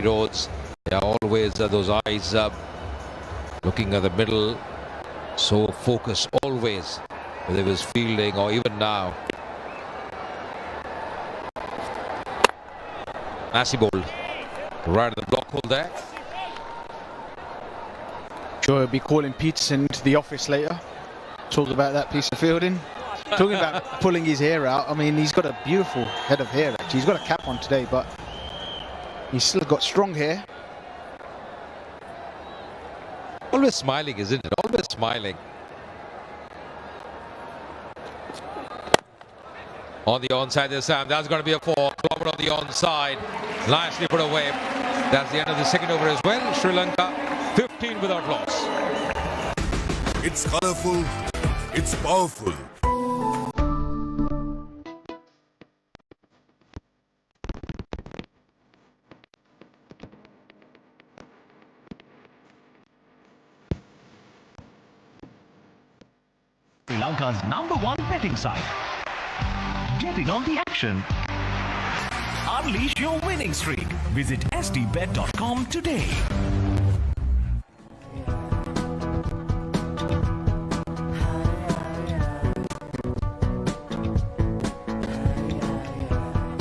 roads. They are always those eyes looking at the middle, so focused always, whether it was fielding or even now. Nasty ball right at the block hole there. Sure, he'll be calling Peterson into the office later. Talk about that piece of fielding. Talking about pulling his hair out. I mean, he's got a beautiful head of hair actually. He's got a cap on today, but he's still got strong hair. Always smiling, isn't it? Always smiling. On the onside this time. That's going to be a 4. Clobbered on the onside. Nicely put away. That's the end of the second over as well. Sri Lanka 15 without loss. It's colourful. It's powerful. Sri Lanka's #1 betting site. Get in on the action. Unleash your winning streak. Visit stbet.com today.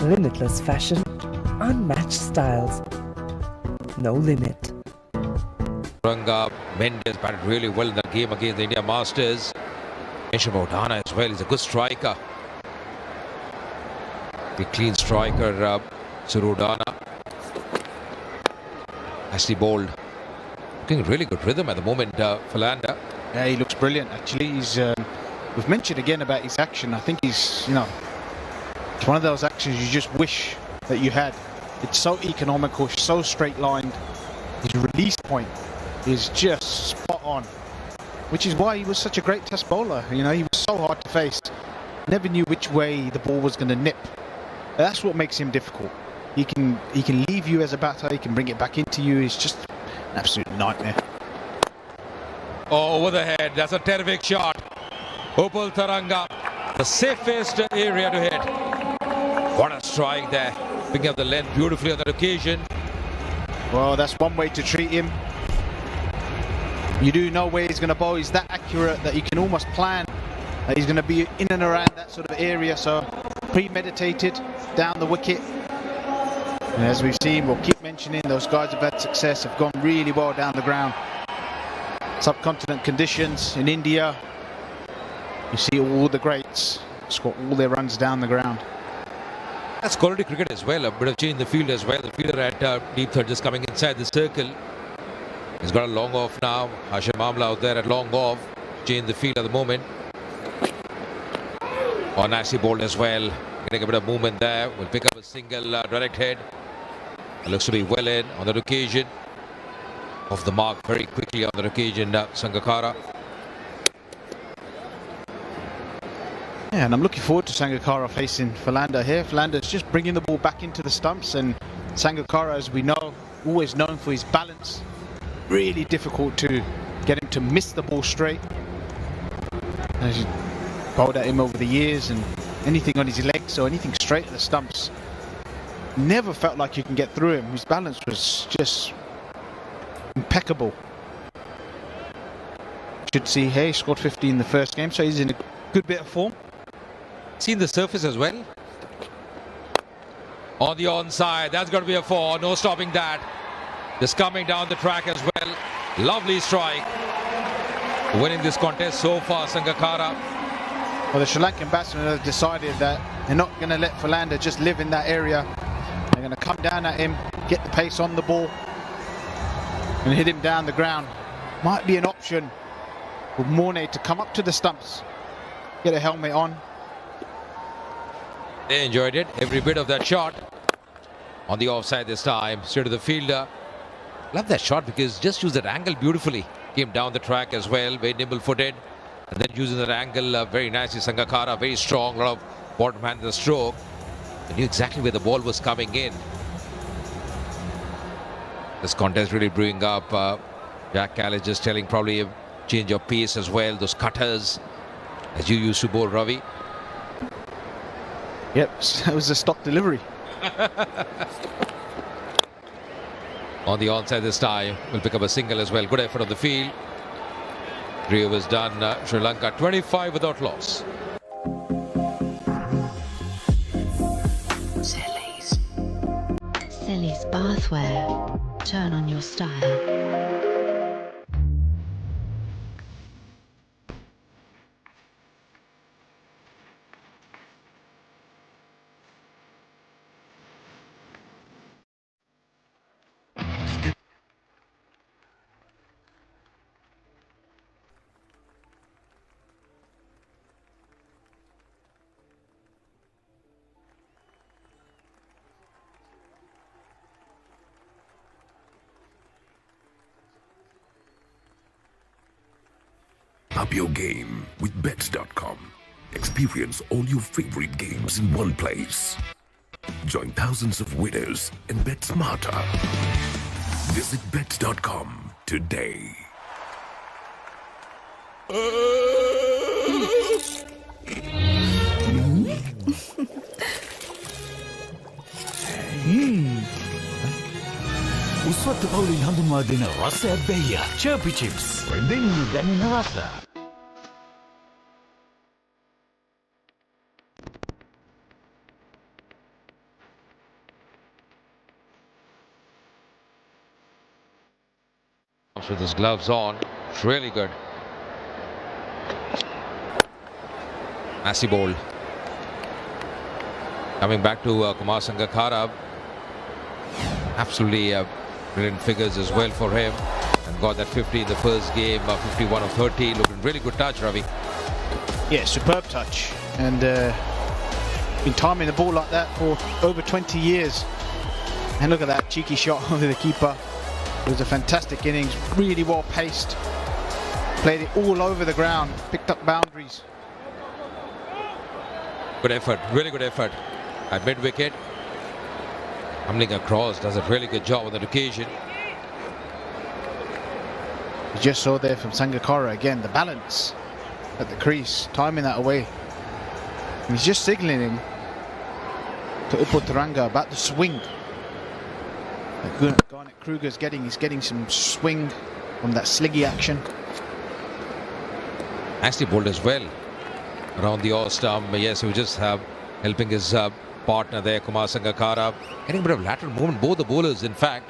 Limitless fashion, unmatched styles, no limit. Ranga Mendes batted really well in that game against the India Masters. Mention about Dana as well. He's a good striker. The clean striker, Surudana. Nicely bowled. Looking really good rhythm at the moment, Falanda. Yeah, he looks brilliant actually. He's we've mentioned again about his action. I think he's, you know, it's one of those actions you just wish that you had. It's so economical, so straight lined. His release point is just spot on, which is why he was such a great test bowler. You know, he was so hard to face. Never knew which way the ball was going to nip. That's what makes him difficult. He can leave you as a batter. He can bring it back into you. It's just an absolute nightmare. Oh, over the head. That's a terrific shot. Upal Taranga, the safest area to hit. What a strike there. Picking up the length beautifully on that occasion. Well, that's one way to treat him. You do know where he's going to bowl. He's that accurate that you can almost plan that he's going to be in and around that sort of area. So premeditated down the wicket. And as we've seen, we'll keep mentioning, those guys have had success, have gone really well down the ground. Subcontinent conditions in India, you see all the greats score all their runs down the ground. That's quality cricket as well. A bit of change in the field as well. The fielder at deep third just coming inside the circle. He's got a long off now. Hashim Amla out there at long off. Change the field at the moment. Oh, nicely bowled as well. Getting a bit of movement there. Will pick up a single direct head. It looks to be well in on that occasion. Off the mark very quickly on that occasion, Sangakkara. Yeah, and I'm looking forward to Sangakkara facing Falanda here. Falanda's just bringing the ball back into the stumps, and Sangakkara, as we know, always known for his balance. Really difficult to get him to miss the ball straight. As you bowled at him over the years, and anything on his legs or anything straight at the stumps, never felt like you can get through him. His balance was just impeccable. Should see here, he scored 50 in the first game, so he's in a good bit of form. Seen the surface as well. On the onside, that's got to be a 4. No stopping that. Just coming down the track as well. Lovely strike. Winning this contest so far, Sangakkara. Well, the Sri Lankan batsmen have decided that they're not going to let Falanda just live in that area. They're going to come down at him, get the pace on the ball, and hit him down the ground. Might be an option with Mornay to come up to the stumps, get a helmet on. They enjoyed it, every bit of that shot. On the offside this time, straight to the fielder. Love that shot because just used that angle beautifully. Came down the track as well, very nimble-footed. And then using that angle very nicely. Sangakkara, very strong, a lot of bottom hand in the stroke. They knew exactly where the ball was coming in. This contest really brewing up. Jack Callis just telling probably a change of pace as well. Those cutters, as you used to bowl, Ravi. Yep, it was a stock delivery. on the onside this time. Will pick up a single as well. Good effort on the field. 3 overs done. Sri Lanka 25 without loss. Silly's bathware. Turn on your style. Up your game with bets.com. Experience all your favorite games in one place. Join thousands of winners and bet smarter. Visit bets.com today. උස්වත්ත පවුලින් හඳුන්වා දෙන රස ඇබ්බැහිය චර්පි chips දෙන්න දැනෙන රස. With his gloves on, it's really good. Nasty ball. Coming back to Kumar Sangakkara. Absolutely brilliant figures as well for him. And got that 50 in the first game, 51 of 30. Looking really good touch, Ravi. Yeah, superb touch. And been timing the ball like that for over 20 years. And look at that cheeky shot over the keeper. It was a fantastic innings, really well paced. Played it all over the ground, picked up boundaries. Good effort, really good effort. At mid-wicket, coming across, does a really good job on that occasion. You just saw there from Sangakkara again, the balance at the crease, timing that away. And he's just signalling to Uputaranga about the swing. Garnet Kruger's getting some swing from that sliggy action. Nicely bowled as well around the off stump. Yes, he was just helping his partner there, Kumar Sangakkara. Getting a bit of lateral movement, both the bowlers in fact.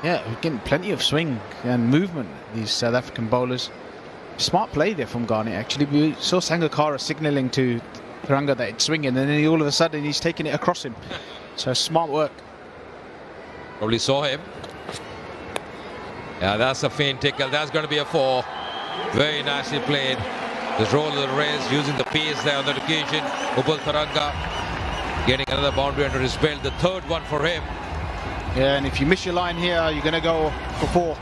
Yeah, we're getting plenty of swing and movement, these South African bowlers. Smart play there from Garnet actually. We saw Sangakkara signalling to Taranga that it's swinging, and then all of a sudden he's taking it across him. So smart work. Probably saw him. Yeah, that's a faint tickle. That's going to be a 4. Very nicely played. Just roll of the wrist, using the pace there on that occasion. Upal Taranga getting another boundary under his belt. The third one for him. Yeah, and if you miss your line here, you're going to go for 4.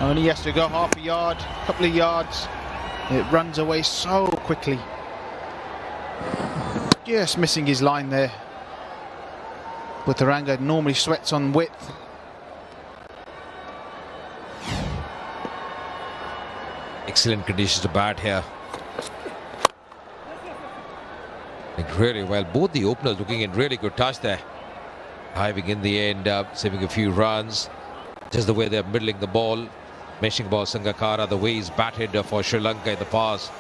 Only he has to go half a yard, couple of yards. It runs away so quickly. Just missing his line there. But Taranga normally sweats on width. Excellent conditions to bat here. Like really well. Both the openers looking in really good touch there. Diving in the end, saving a few runs. Just the way they're middling the ball. Mentioning about Sangakkara, the way he's batted for Sri Lanka in the past.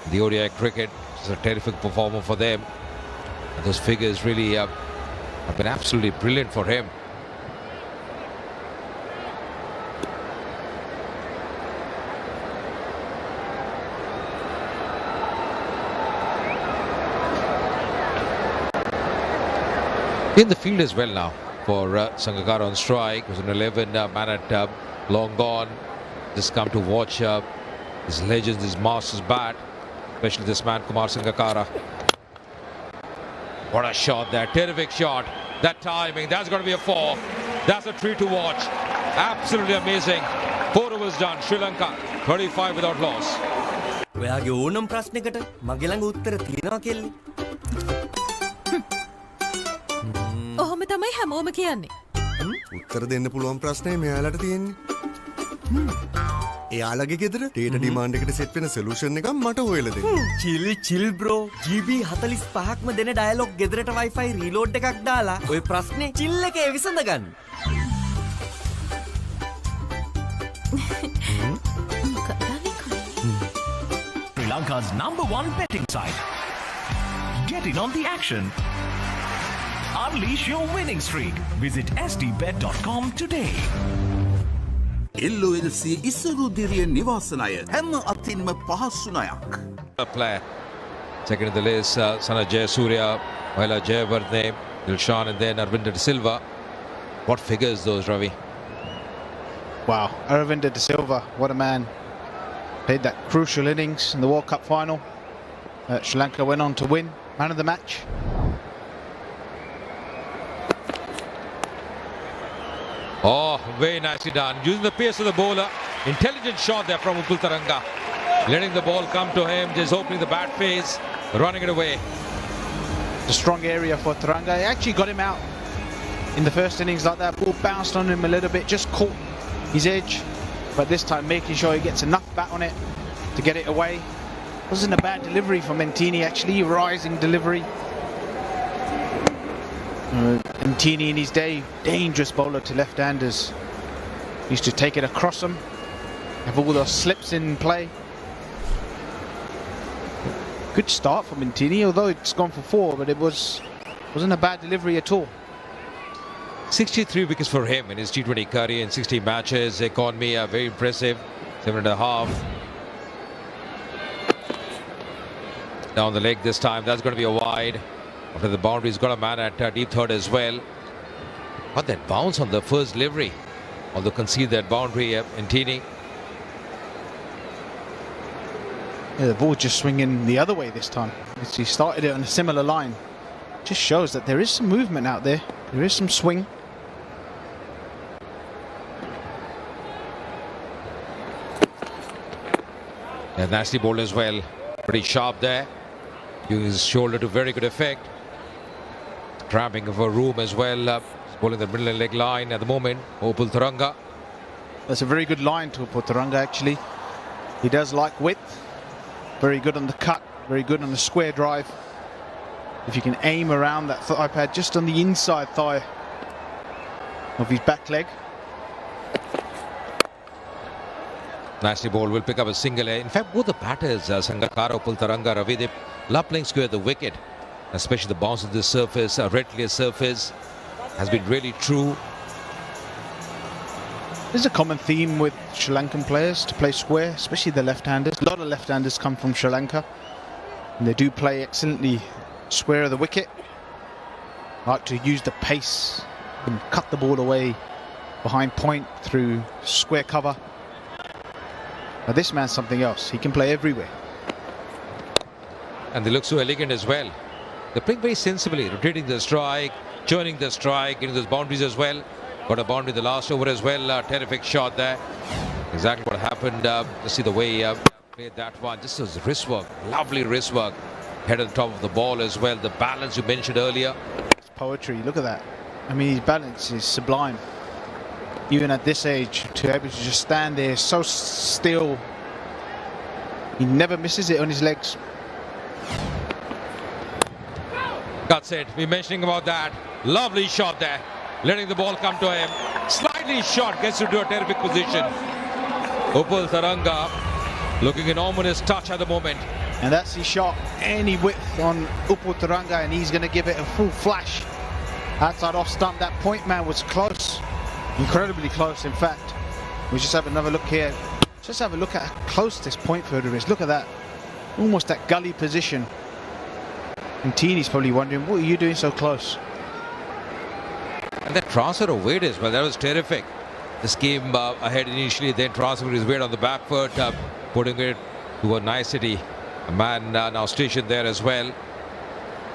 The ODI cricket. It's a terrific performer for them. And those figures really have been absolutely brilliant for him. In the field as well now for Sangakkara on strike. It was an 11 man at long gone. Just come to watch his legends, his masters bat, especially this man Kumar Sangakkara. What a shot there, terrific shot. That timing, that's going to be a 4. That's a treat to watch. Absolutely amazing. 4 overs done. Sri Lanka 35 without loss. ඔයාගේ ඕනම ප්‍රශ්නයකට මගේ ළඟ උත්තර තියෙනවා කෙල්ලේ. ඔහොම තමයි හැමෝම කියන්නේ. උත්තර දෙන්න පුළුවන් ප්‍රශ්නේ මෙයාලට තියෙන්නේ. එයාලගේ ගෙදර ඩේටා ඩිමාන්ඩ් එකට සෙට් වෙන සොලියුෂන් එකක් මට හොයලා දෙන්න. chill bro. GB 45ක්ම දෙන ඩයලොග් ගෙදරට Wi-Fi රීලෝඩ් එකක් දාලා ඔය ප්‍රශ්නේ chill එකේ විසඳ ගන්න. Sri Lanka's #1 betting site. Get in on the action. Unleash your winning streak. Visit stbet.com today. LOLC ඉස්සරුදිරිය නිවාසනය හැම අතින්ම පහසුනයක්. A player. Second in the list, Sana Jayasuriya, Mahela Jayawardene, Dilshan, and then Arvinder De Silva. What figures those, Ravi? Wow, Aravinda De Silva, what a man. Played that crucial innings in the World Cup final. Sri Lanka went on to win man of the match. Oh, very nicely done. Using the pace of the bowler. Intelligent shot there from Upul Taranga. Letting the ball come to him, just opening the bat face, running it away. It's a strong area for Taranga. He actually got him out in the first innings like that. Ball bounced on him a little bit, just caught his edge. But this time making sure he gets enough bat on it to get it away. Wasn't a bad delivery from Mentini, actually. Rising delivery. Mentini in his day, dangerous bowler to left-handers. Used to take it across them, have all those slips in play. Good start for Mentini, although it's gone for 4, but it wasn't a bad delivery at all. 63 wickets for him in his T20 career in 60 matches. Economy very impressive, 7.5. Down the leg this time, that's going to be a wide. After the boundary, he's got a man at deep third as well. But that bounce on the first delivery, although concede that boundary, Mentini. Yeah, the ball just swinging the other way this time. He started it on a similar line. Just shows that there is some movement out there. There is some swing. And nasty ball as well. Pretty sharp there. Using his shoulder to very good effect. Cramping of a room as well. Ball in the middle leg line at the moment. Upul Taranga. That's a very good line to Upul Taranga, actually. He does like width. Very good on the cut. Very good on the square drive. If you can aim around that thigh pad just on the inside thigh of his back leg. Nasty ball will pick up a single. In fact, both the batters, Sangakkara, Upul Taranga, Ravi, they love playing square the wicket. Especially the bounce of this surface, red clear surface, has been really true. There's a common theme with Sri Lankan players to play square, especially the left-handers. A lot of left-handers come from Sri Lanka, and they do play excellently square of the wicket. Like to use the pace and cut the ball away behind point through square cover. Now this man's something else. He can play everywhere. And they look so elegant as well. They're playing very sensibly, rotating the strike, churning the strike, getting those boundaries as well. Got a boundary the last over as well. Terrific shot there. Exactly what happened. Just see the way he played that one. Just his wrist work. Lovely wrist work. Head on top of the ball as well. The balance you mentioned earlier. It's poetry. Look at that. I mean, his balance is sublime. Even at this age, to be able to just stand there so still. He never misses it on his legs. That's it. We're mentioning about that. Lovely shot there. Letting the ball come to him. Slightly short. Gets to do a terrific position. Upul Taranga looking an ominous touch at the moment. And that's his shot. Any width on Upul Taranga, and he's going to give it a full flash. Outside off stump. That point man was close. Incredibly close, in fact. We just have another look here. Just have a look at how close this point fielder is. Look at that. Almost that gully position. And Teeny's probably wondering, what are you doing so close? And that transfer of weight as well, that was terrific. This came ahead initially, then transferred his weight on the back foot, putting it to a nicety. A man now stationed there as well.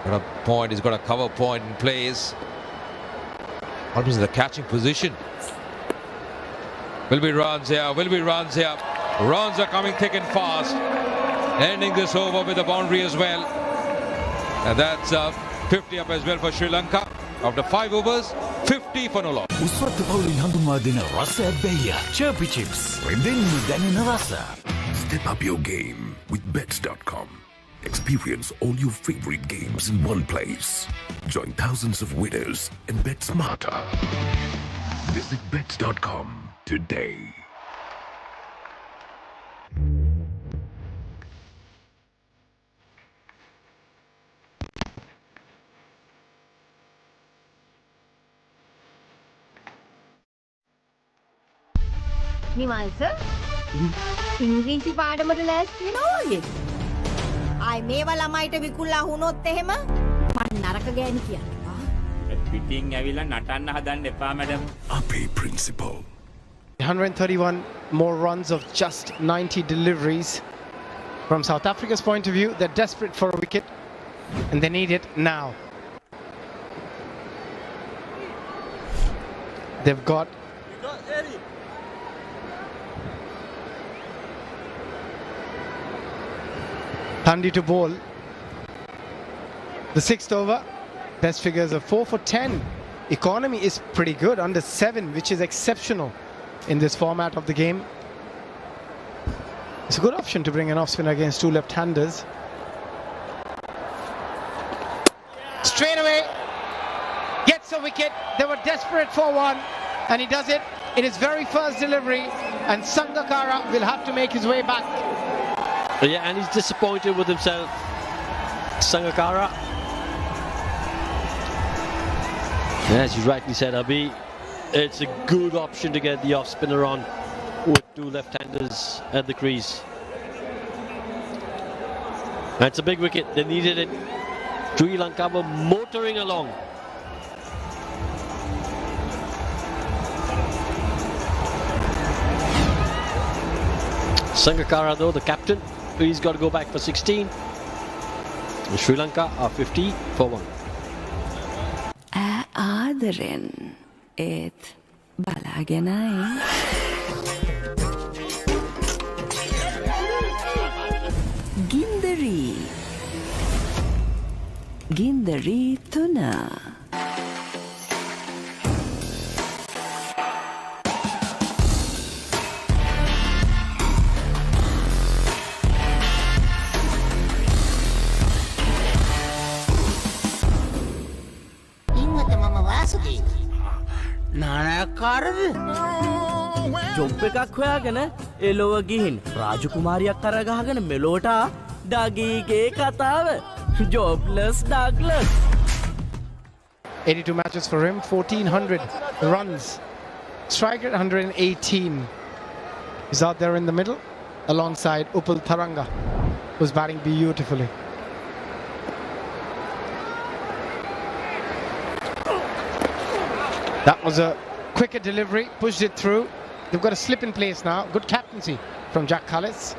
Got a point, he's got a cover point in place. Almost in the catching position. Will be runs here, will be runs here. Runs are coming thick and fast. Ending this over with a boundary as well. And that's 50 up as well for Sri Lanka. After 5 overs, 50 for no loss. උස්වත්ත පවුලින් හඳුන්වා දෙන රස ඇබ්බැහිය Chirpy Chips. රෙදෙන්න දැනෙන රස. Step up your game with bets.com. Experience all your favorite games in one place. Join thousands of winners and bet smarter. Visit bets.com today. නිවල්ස ඉංග්‍රීසි පාඩමට ලෑස්ති වෙනවා වගේ. ආයි මේවා ළමයිට විකුල්ලා වුණොත් එහෙම මං නරක ගෑණි කියනවා. පිටින් ඇවිල්ලා නටන්න හදන්න එපා madam. Ape principle. 131 more runs of just 90 deliveries. From South Africa's point of view, they're desperate for a wicket and they need it now. They've got Thandi to bowl. The sixth over, best figures are 4 for 10. Economy is pretty good, under 7, which is exceptional in this format of the game. It's a good option to bring an off spinner against two left-handers. Straight away, gets a wicket. They were desperate for one, and he does it in his very first delivery, and Sangakkara will have to make his way back. Yeah, and he's disappointed with himself, Sangakkara. As you rightly said, Abhi, it's a good option to get the off spinner on with two left-handers at the crease. That's a big wicket. They needed it. Sri Lanka were motoring along. Sangakkara, though, the captain, he's got to go back for 16. And Sri Lanka are 50 for 1. ආදරෙන් ඒත් බලාගෙනයි. ගින්දරී තුන. නානයක්කාරද? Job එකක් හොයාගෙන එලොව ගිහින් රාජකුමාරියක් කරගහගෙන මෙලෝට ඩගීගේ කතාව. Jobless Douglas. 82 matches for him, 1400 runs. Striker at 118. He's out there in the middle alongside Upul Tharanga, who's batting beautifully. That was a quicker delivery, pushed it through. They've got a slip in place now. Good captaincy from Jack Cullis.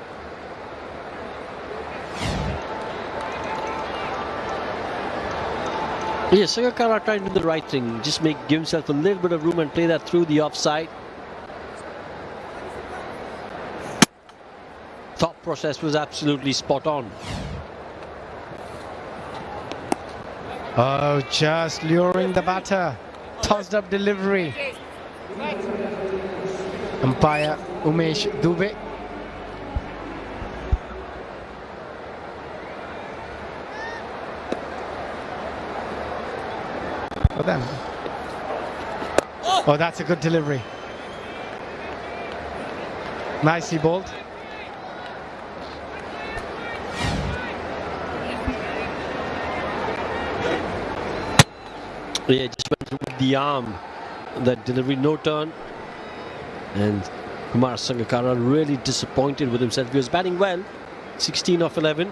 Yes, Sangakkara trying to do the right thing. Just give himself a little bit of room and play that through the offside. Thought process was absolutely spot on. Oh, just luring the batter. Tossed up delivery. Umpire Umesh Dubey. For them. Oh, that's a good delivery. Nicely bowled. Yeah, just went with the arm. That delivery, no turn. And Kumar Sangakkara really disappointed with himself. He was batting well, 16 off 11.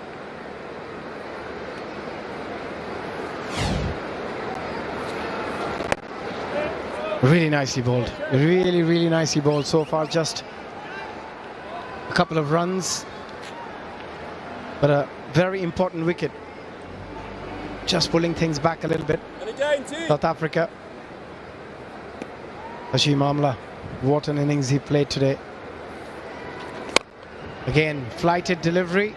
Really nicely bowled. Really nicely bowled. So far, just a couple of runs, but a very important wicket. Just pulling things back a little bit. South Africa. Hashim Amla, what an innings he played today. Again, flighted delivery.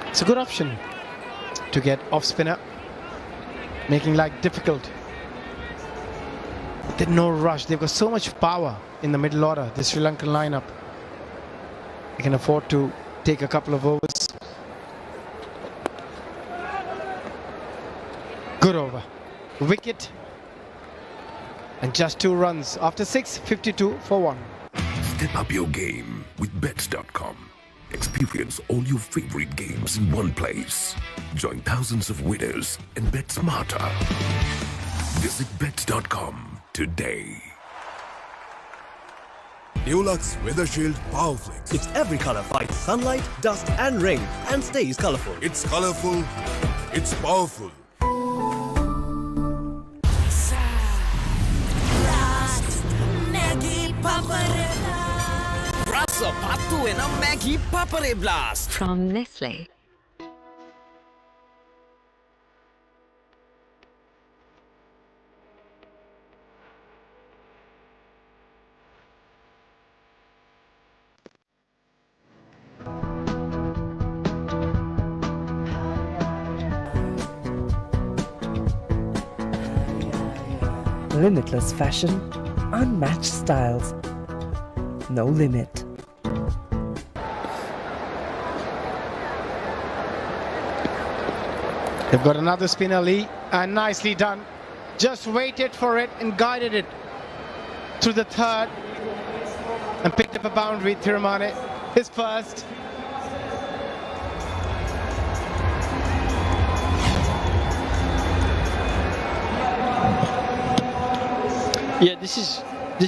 It's a good option to get off spinner, making life difficult. There's no rush. They've got so much power in the middle order, the Sri Lankan lineup. They can afford to take a couple of overs. Good over. Wicket. And just 2 runs. After 6, 52 for 1. Step up your game with bets.com. Experience all your favorite games in one place. Join thousands of winners and bet smarter. Visit bets.com today. Dulux Weather Shield Power Flex. Its every color fights sunlight, dust and rain and stays colorful. It's colorful, it's powerful. From Nestle. Limitless fashion, unmatched styles. No limit. They've got another spinner, Lee, and nicely done. Just waited for it and guided it to the third and picked up a boundary. Tirumalai, his first. Yeah, this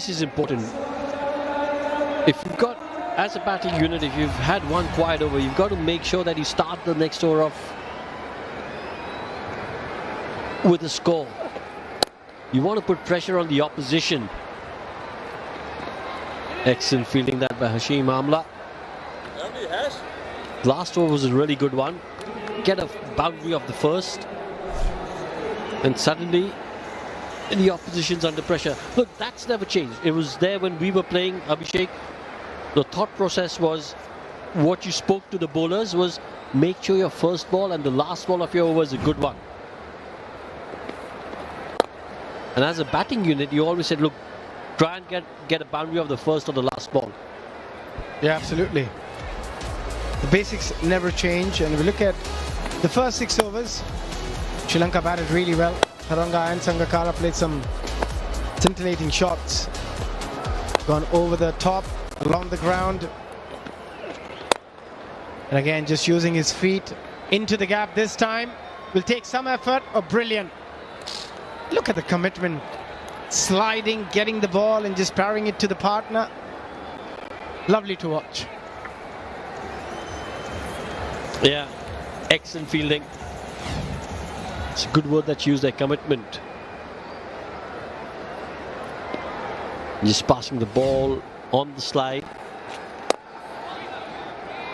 is important. If you've got, as a batting unit, if you've had one quiet over, you've got to make sure that you start the next over off with a score. You want to put pressure on the opposition. Excellent fielding that by Hashim Amla. Last over was a really good one. Get a boundary of the first, and suddenly the opposition's under pressure. Look, that's never changed. It was there when we were playing, Abhishek. The thought process was, what you spoke to the bowlers was, make sure your first ball and the last ball of your over is a good one. And as a batting unit, you always said, look, try and get a boundary of the first or the last ball. Yeah, absolutely. The basics never change. And if we look at the first 6 overs, Sri Lanka batted really well. Tharanga and Sangakkara played some scintillating shots. Gone over the top, along the ground. And again, just using his feet into the gap this time. Will take some effort. Oh, brilliant. Look at the commitment. Sliding, getting the ball and just parrying it to the partner. Lovely to watch. Yeah, excellent fielding. It's a good word that's used there, commitment. Just passing the ball on the slide.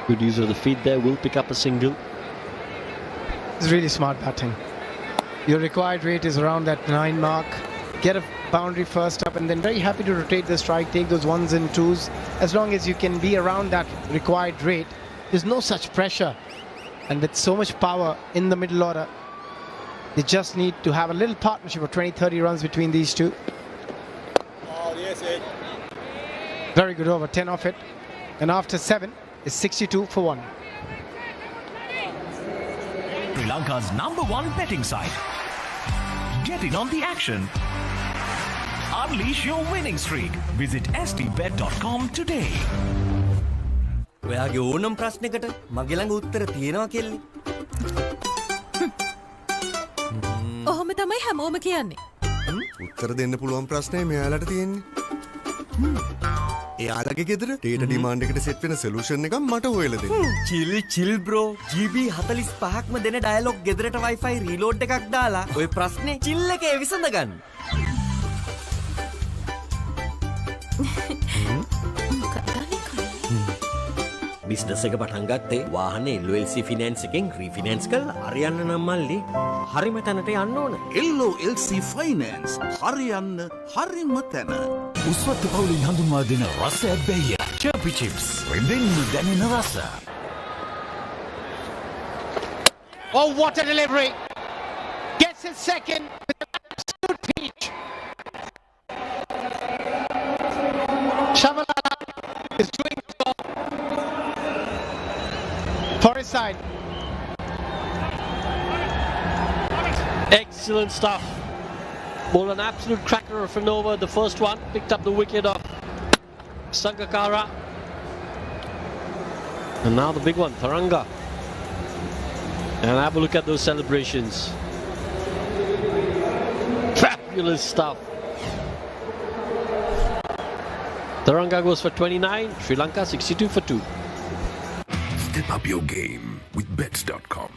Good use of the feet there, will pick up a single. It's really smart batting. Your required rate is around that 9 mark. Get a boundary first up and then very happy to rotate the strike, take those 1s and 2s. As long as you can be around that required rate, there's no such pressure. And with so much power in the middle order, they just need to have a little partnership of 20-30 runs between these two. Oh, yes, Ed. Very good over, 10 off it. And after 7 is 62 for 1. Sri Lanka's #1 betting site. Get in on the action. Unleash your winning streak. Visit stbet.com today. ඔයාගේ ඕනම් ප්‍රශ්නයකට මගේ ළඟ උත්තර තියෙනවා කෙල්ලේ. ඔහොම තමයි හැමෝම කියන්නේ. උත්තර දෙන්න පුළුවන් ප්‍රශ්නේ මෙයාලට තියෙන්නේ. එයාලගේ ගෙදර ඩේටා ඩිමාන්ඩ් එකට සෙට් වෙන සොලියුෂන් එකක් මට හොයලා දෙන්න. chill bro. GB 45ක්ම දෙන ඩයලොග් ගෙදරට Wi-Fi රීලෝඩ් එකක් දාලා ඔය ප්‍රශ්නේ chill එකේ විසඳ ගන්න. බිස්නස් එක පටන් ගත්තේ වාහනේ LOLC ෆිනෑන්ස් එකෙන් රීෆිනෑන්ස් කරලා හරියන්න නම් මල්ලි හරිම තැනට යන්න ඕන. LOLC ෆයිනෑන්ස් හරියන්න හරිම තැන. උස්වත්ත පවුලින් හඳුන්වා දෙන රස ඇබ්බැහිය. චර්පි චිප්ස්. රෙන්දෙන් දැනෙන රස. Oh, what a delivery! Gets his second with an absolute peach. Shabalala is doing so for his side. Excellent stuff. Ball an absolute cracker of an over. The first one picked up the wicket of Sangakkara. And now the big one, Tharanga. And have a look at those celebrations. Fabulous stuff. Taranga goes for 29, Sri Lanka 62 for 2. Step up your game with bets.com.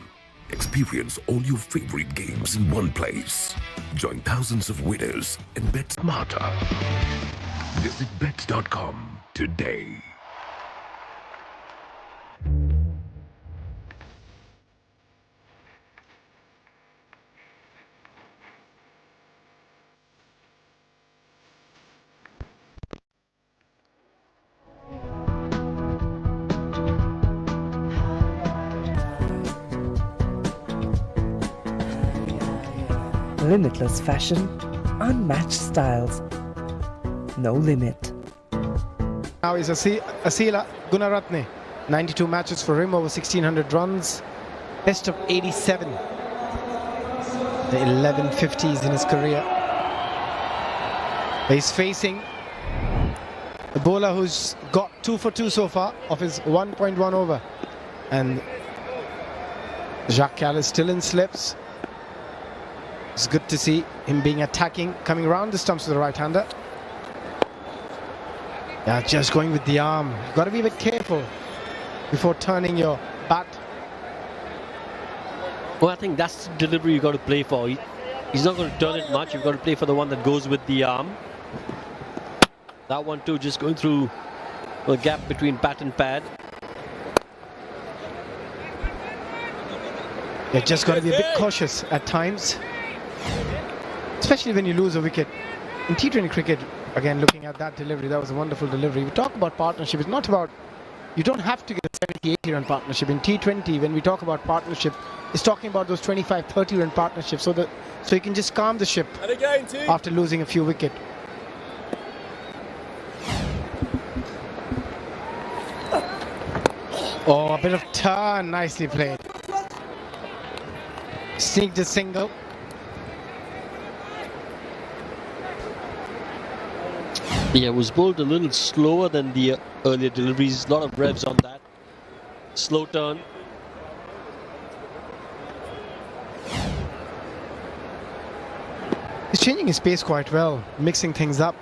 Experience all your favorite games in one place. Join thousands of winners and bet smarter. Visit bets.com today. Limitless fashion, unmatched styles, no limit. Now is Asila Gunaratne. 92 matches for him, over 1,600 runs. Best of 87. The 1150s in his career. He's facing the bowler who's got 2 for 2 so far of his 1.1 over. And Jacques Cal is still in slips. It's good to see him being attacking, coming around the stumps with the right-hander. Yeah, just going with the arm. You've got to be a bit careful before turning your bat. Well, I think that's the delivery you've got to play for. He's not going to turn it much. You've got to play for the one that goes with the arm. That one too, just going through the gap between bat and pad. You've just got to be a bit cautious at times, especially when you lose a wicket. In T20 cricket, again, looking at that delivery, that was a wonderful delivery. We talk about partnership. It's not about, you don't have to get a 70, 80 run partnership. In T20, when we talk about partnership, it's talking about those 25, 30 run partnerships, so you can just calm the ship after losing a few wickets. Oh, a bit of turn, nicely played. Sneaked a single. Yeah, it was bowled a little slower than the earlier deliveries. A lot of revs on that. Slow turn. He's changing his pace quite well, mixing things up.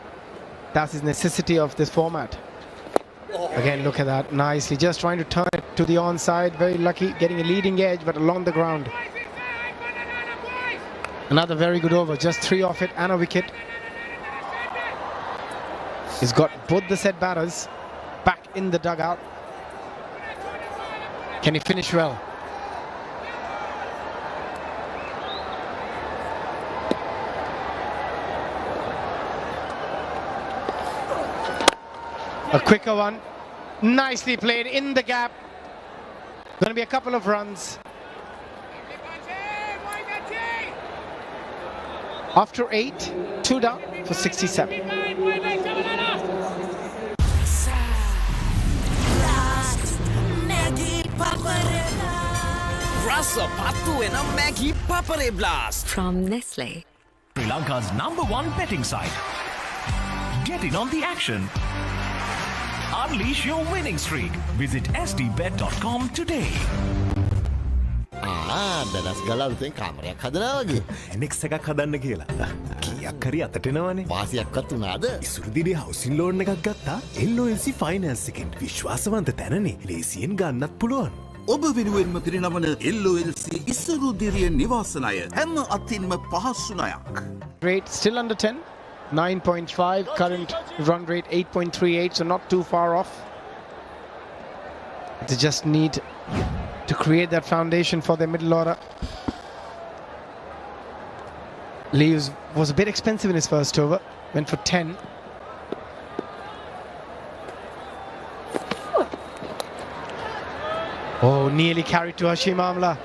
That's his necessity of this format. Again, look at that, nicely. Just trying to turn it to the onside. Very lucky, getting a leading edge, but along the ground. Another very good over, just 3 off it and a wicket. He's got both the set batters back in the dugout. Can he finish well? A quicker one. Nicely played in the gap. Going to be a couple of runs. After 8, 2 down for 67. From Nestle. Sri Lanka's #1 betting site. Get in on the action. Unleash your winning streak. Visit stbet.com today. දරස් ගලා අලුතෙන් කාමරයක් හදනවා වගේ. එනෙක්ස් එකක් හදන්න කියලා. කීයක් හරි අතට එනවනේ. වාසියක්වත් උනාද? ඉසුරුදිනේ හවුසින් ලෝන් එකක් ගත්තා. LOLC ෆයිනෑන්ස් එකෙන් විශ්වාසවන්ත තැනනේ. ලේසියෙන් ගන්නත් පුළුවන්. ඔබ වෙනුවෙන්ම පිරිනමන LOLC ඉසුරුදිරිය නිවාස ණය හැම අතින්ම පහසු ණයක්. Rate still under 10. 9.5, current run rate 8.38, so not too far off. They just need to create that foundation for their middle order. Lee was a bit expensive in his first over, went for 10. Oh, nearly carried to Hashim Amla.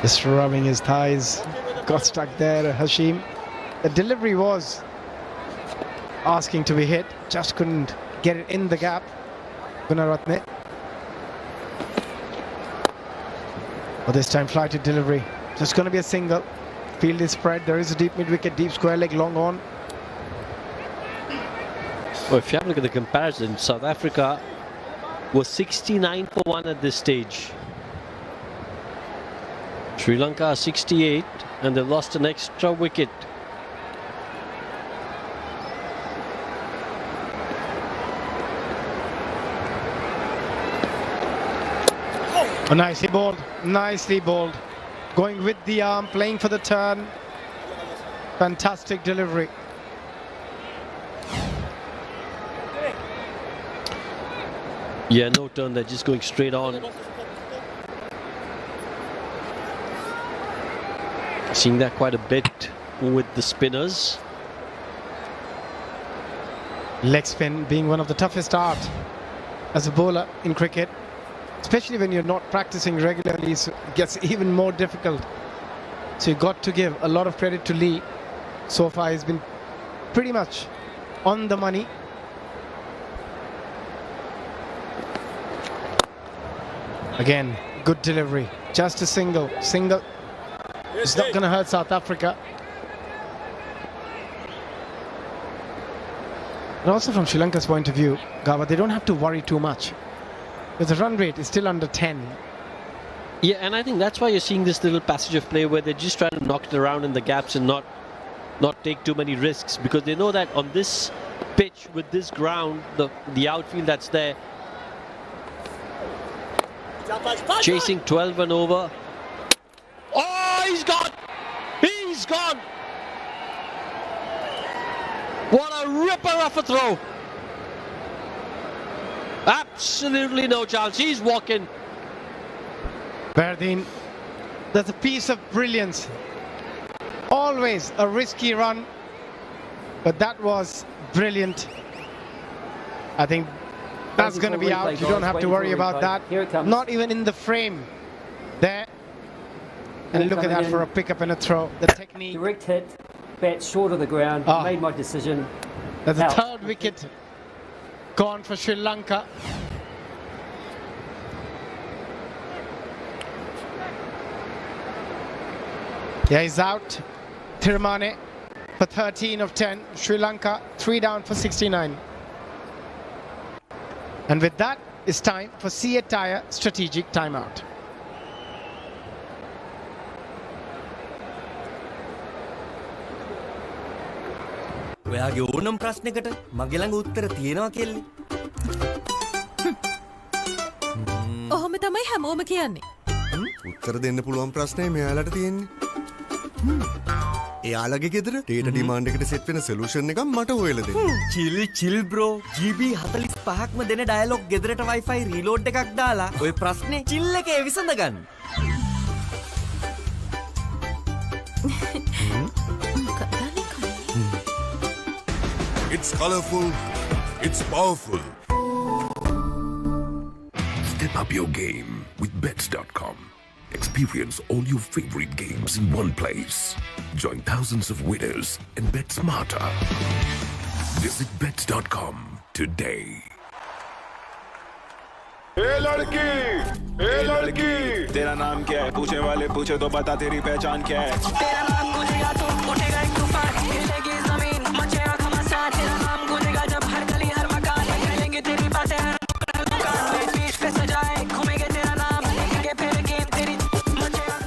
Just rubbing his thighs, got stuck there, Hashim. The delivery was asking to be hit, just couldn't get it in the gap. Gunaratne. Well, this time flighted delivery. Just going to be a single. Field is spread. There is a deep mid-wicket, deep square leg, long on. Well, if you have a look at the comparison, South Africa was 69 for 1 at this stage. Sri Lanka 68 and they've lost an extra wicket. Oh, nicely bowled, nicely bowled. Going with the arm, playing for the turn. Fantastic delivery. Yeah, no turn, they're just going straight on. Seeing that quite a bit with the spinners. Leg spin being one of the toughest art as a bowler in cricket, especially when you're not practicing regularly, so it gets even more difficult. So you've got to give a lot of credit to Lee. So far he's been pretty much on the money. Again, good delivery. Just a single. It's not going to hurt South Africa. And also from Sri Lanka's point of view, Gava, they don't have to worry too much, because the run rate is still under 10. Yeah, and I think that's why you're seeing this little passage of play where they're just trying to knock it around in the gaps and not take too many risks, because they know that on this pitch with this ground, the outfield that's there, chasing 12 and over. Oh, he's gone! He's gone! What a ripper of a throw! Absolutely no chance. He's walking. Bardeen, that's a piece of brilliance. Always a risky run, but that was brilliant. I think that's going to be out. You don't have to worry about that. Not even in the frame there. And look at that for a pickup and a throw. The technique. Direct hit, bat short of the ground. Made my decision. That's the third wicket gone for Sri Lanka. Yeah, he's out. Tirmane for 13 of 10. Sri Lanka 3 down for 69. And with that, it's time for Siet Tire strategic timeout. ඔයාගේ ඕනම ප්‍රශ්නයකට මගේ ළඟ උත්තර තියෙනවා කෙල්ලේ. ඔහොම තමයි හැමෝම කියන්නේ. උත්තර දෙන්න පුළුවන් ප්‍රශ්නේ මෙයාලට තියෙන්නේ. එයාලගේ ගෙදර ඩේටා ඩිමාන්ඩ් එකට සෙට් වෙන සොලියුෂන් එකක් මට හොයලා දෙන්න. chill bro. GB 45ක්ම දෙන ඩයලොග් ගෙදරට Wi-Fi රීලෝඩ් එකක් දාලා ඔය ප්‍රශ්නේ chill එකේ විසඳ ගන්න. It's colorful, it's powerful. Step up your game with bets.com. Experience all your favorite games in one place. Join thousands of winners and bet smarter. Visit bets.com today. ए लड़की तेरा नाम क्या है? पूछने वाले पूछे तो बता तेरी पहचान क्या है? तेरा नाम गूंजेगा तो उठेगा एक तूफान, हिलेगी जमीन, मचेगा घमासान। तेरा नाम गूंजेगा जब हर गली हर मकान, हिलेंगी तेरी बातें हर दुकान। बीच पे सजाए घूमेंगे तेरा नाम, लेंगे फिर गेम तेरी मचेगा।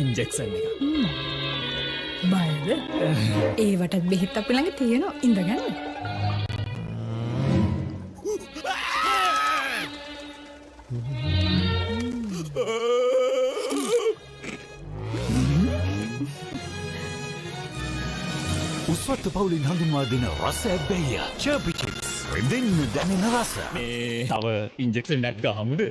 इंजेक्शन බයද? ඒවටත් බෙහෙත් අපි ළඟ තියෙනවා. ඉඳගන්න. උස්වත්ත පවුලින් හඳුන්වා දෙන රස ඇබ්බැහිය. චර්පි චිප්ස්. රෙදෙන්න දැනෙන රස. තව ඉන්ජෙක්ෂන් එකක් ගහමුද?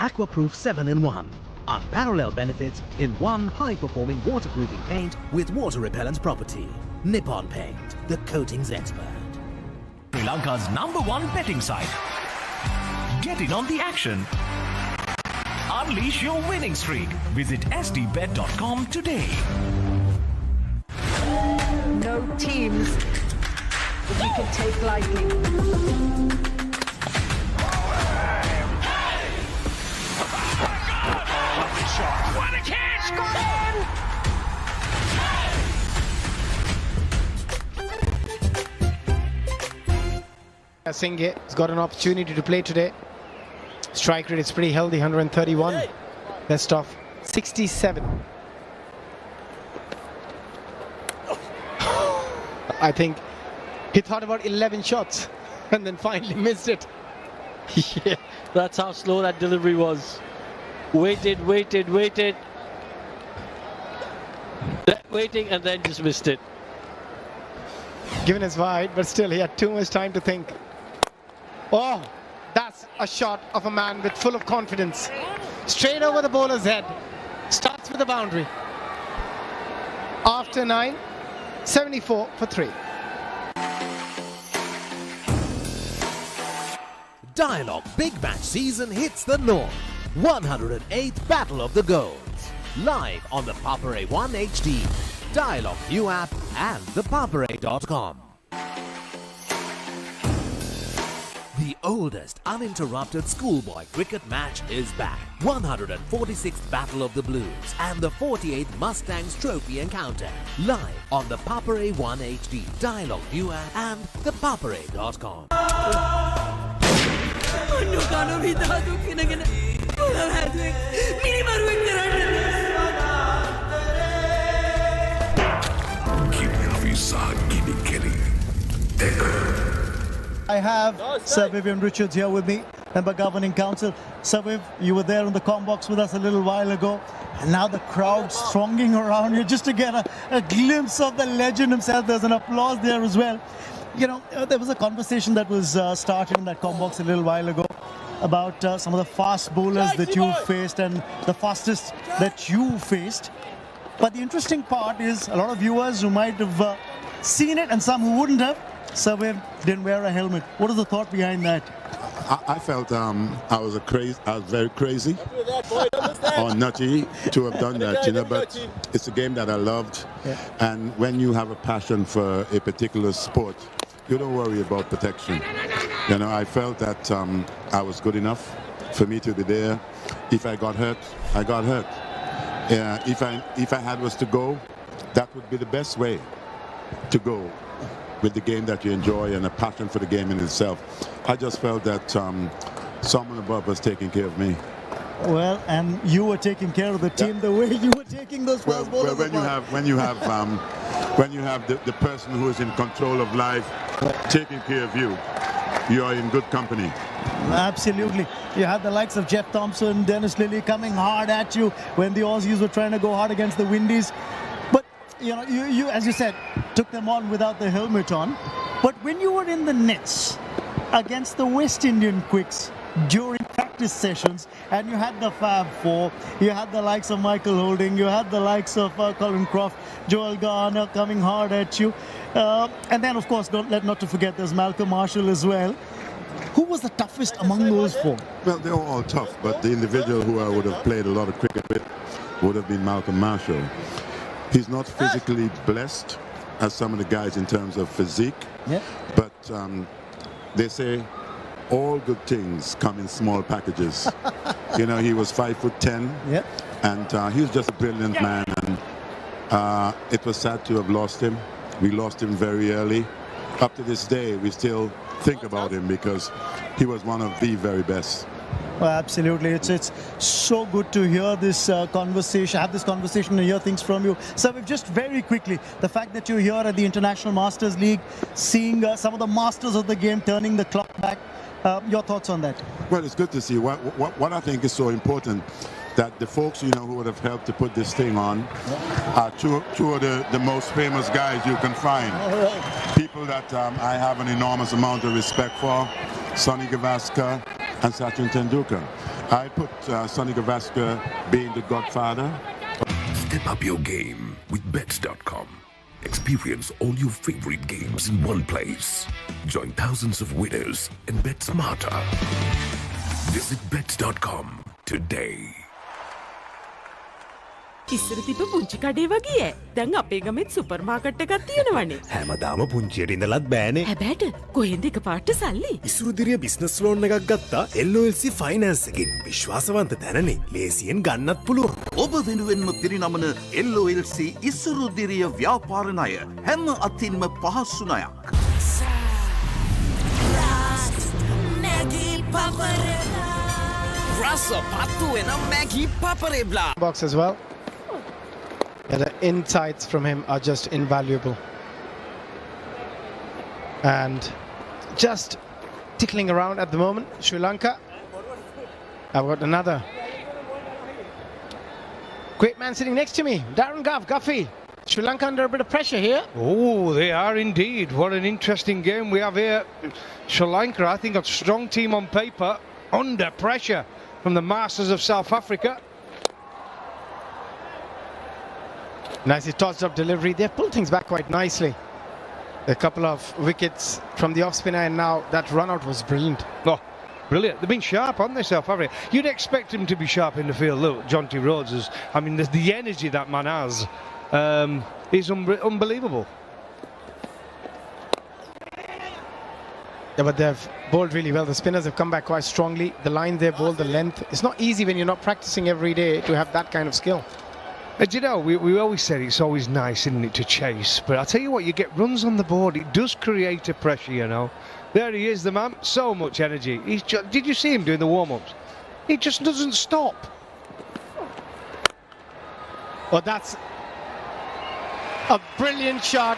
Aquaproof 7-in-1. Unparalleled benefits in one high-performing waterproofing paint with water repellent property. Nippon Paint, the coatings expert. Sri Lanka's #1 betting site. Get in on the action. Unleash your winning streak. Visit stbet.com today. No teams that you can take lightly. Singh has got an opportunity to play today. Strike rate is pretty healthy, 131. Best of 67. I think he thought about 11 shots and then finally missed it. Yeah, that's how slow that delivery was. Waited, waiting, and then just missed it. Given his wide, but still he had too much time to think. Oh, that's a shot of a man with full of confidence. Straight over the bowler's head. Starts with a boundary. After 9, 74 for 3. Dialogue Big Match season hits the north. 108th Battle of the Goals. Live on the Papare 1 HD, Dialogue View app and thepapare.com. The oldest uninterrupted schoolboy cricket match is back. 146th Battle of the Blues and the 48th Mustangs Trophy Encounter. Live on the Papare 1 HD, Dialogue View app and thepapare.com. I have Sir Vivian Richards here with me, member governing council. Sir Viv, you were there in the comm box with us a little while ago, and now the crowd thronging around you just to get a glimpse of the legend himself. There's an applause there as well. You know, there was a conversation that was started in that comm box a little while ago about some of the fast bowlers that you faced and the fastest that you faced. But the interesting part is a lot of viewers who might have seen it and some who wouldn't have. Sir Viv didn't wear a helmet. What is the thought behind that? I felt I was very crazy or nutty to have done that, you know, but it's a game that I loved. Yeah. And when you have a passion for a particular sport, you don't worry about protection. You know, I felt that I was good enough for me to be there. If I got hurt, I got hurt. If I had was to go, that would be the best way to go with the game that you enjoy and a passion for the game in itself. I just felt that someone above was taking care of me. Well, and you were taking care of the team the way you were taking those fast bowlers. Well, when you have the person who is in control of life taking care of you, you are in good company. Absolutely. You had the likes of Jeff Thompson, Dennis Lilly coming hard at you when the Aussies were trying to go hard against the Windies. But, you know, you as you said, took them on without the helmet on. But when you were in the nets against the West Indian quicks during practice sessions, and you had the Fab Four, you had the likes of Michael Holding, you had the likes of Colin Croft, Joel Garner coming hard at you. And then, of course, not to forget, there's Malcolm Marshall as well. Who was the toughest among those four? Well, they were all tough, but the individual who I would have played a lot of cricket with would have been Malcolm Marshall. He's not physically blessed as some of the guys in terms of physique, but they say all good things come in small packages. You know, he was 5'10", and he was just a brilliant man, and it was sad to have lost him. We lost him very early. Up to this day, we still think about him because he was one of the very best. Well, absolutely. It's so good to hear this conversation, have this conversation and hear things from you. So just very quickly, the fact that you're here at the International Masters League, seeing some of the masters of the game turning the clock back, your thoughts on that? Well, it's good to see. What I think is so important, that the folks, you know, who would have helped to put this thing on are two of the most famous guys you can find. People that I have an enormous amount of respect for, Sonny Gavaskar and Sachin Tendulkar. I put Sonny Gavaskar being the godfather. Step up your game with bets.com. Experience all your favorite games in one place. Join thousands of winners and bet smarter. Visit bets.com today. ඉස්සර තිබ්බ පුංචි කඩේ වගේ දැන් අපේ ගමෙත් super market එකක් තියෙනවනේ. හැමදාම පුංචියට ඉඳලත් බෑනේ. හැබැයිට කොහෙන්ද එකපාරට සල්ලි? ඉසුරුදිරිය බිස්නස් ලෝන් එකක් ගත්තා LOLC ෆයිනෑන්ස් එකෙන්. විශ්වාසවන්ත තැනනේ. ලේසියෙන් ගන්නත් පුළුවන්. ඔබ වෙනුවෙන්ම පිරිනමන LOLC ඉසුරුදිරිය ව්‍යාපාර ණය හැම අතින්ම පහසු ණයක්. Box as well. Yeah, the insights from him are just invaluable. And just tickling around at the moment, Sri Lanka. I've got another great man sitting next to me, Darren Guffey. Sri Lanka under a bit of pressure here. Oh, they are indeed. What an interesting game we have here. Sri Lanka, I think, a strong team on paper, under pressure from the Masters of South Africa. Nicely tossed up delivery. They've pulled things back quite nicely. A couple of wickets from the off spinner, and now that run out was brilliant. Oh, brilliant. They've been sharp, haven't they, South Africa? You'd expect him to be sharp in the field. Look, Jonty Rhodes is, I mean, the energy that man has is unbelievable. Yeah, but they've bowled really well. The spinners have come back quite strongly. The line they bowled, the length. It's not easy when you're not practicing every day to have that kind of skill. Do you know, we always said it's always nice, isn't it, to chase. But I'll tell you what, you get runs on the board. It does create a pressure, you know. There he is, the man. So much energy. He's did you see him doing the warm-ups? He just doesn't stop. Well, that's a brilliant shot.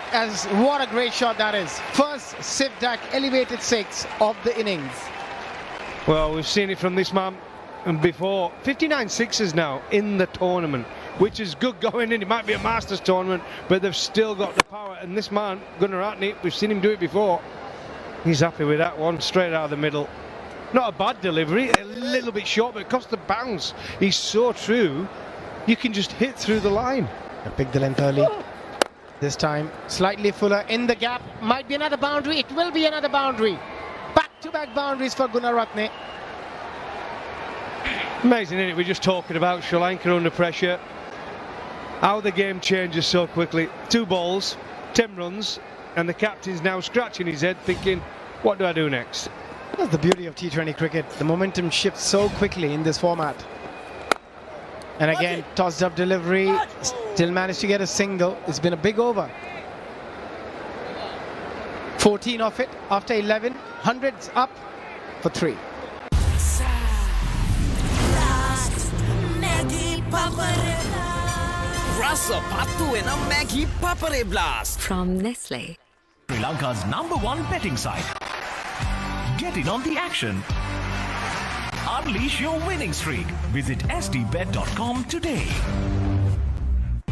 What a great shot that is. First Sivdak elevated 6 of the innings. Well, we've seen it from this man before. 59 sixes now in the tournament, which is good going in. It might be a Masters tournament, but they've still got the power. And this man, Gunaratne, we've seen him do it before. He's happy with that one, straight out of the middle. Not a bad delivery, a little bit short, but it cost the bounce. He's so true, you can just hit through the line. Pick the length early. This time, slightly fuller in the gap. Might be another boundary. It will be another boundary. Back-to-back boundaries for Gunaratne. Amazing, isn't it? We're just talking about Sri Lanka under pressure. How the game changes so quickly. 2 balls, 10 runs, and the captain's now scratching his head thinking, what do I do next? That's the beauty of T20 cricket. The momentum shifts so quickly in this format. And again, tossed up delivery, still managed to get a single. It's been a big over. 14 off it after 11, hundreds up for 3. From Nestle. Sri Lanka's #1 betting site. Get in on the action. Unleash your winning streak. Visit stbet.com today.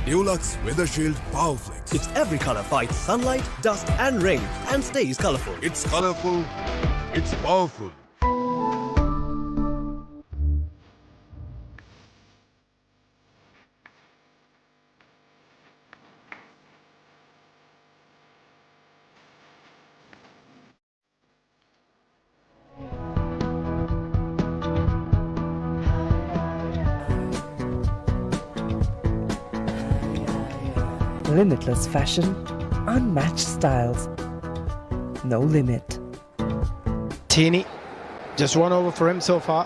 Dulux Weather Shield Powerflex. Its every color fights sunlight, dust and rain and stays colorful. It's colorful, it's powerful. Limitless fashion, unmatched styles, no limit. Teeny, just 1 over for him so far.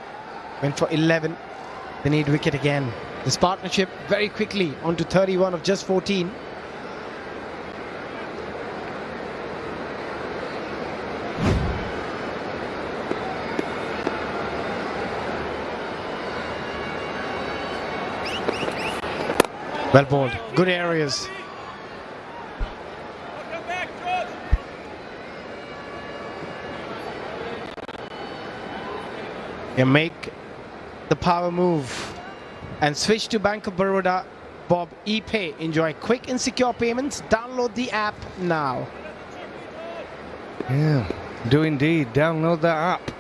Went for 11. They need wicket again. This partnership very quickly onto 31 of just 14. Well bowled, good areas. You make the power move and switch to Bank of Baroda. Bob ePay. Enjoy quick and secure payments. Download the app now. Yeah, do indeed. Download that app.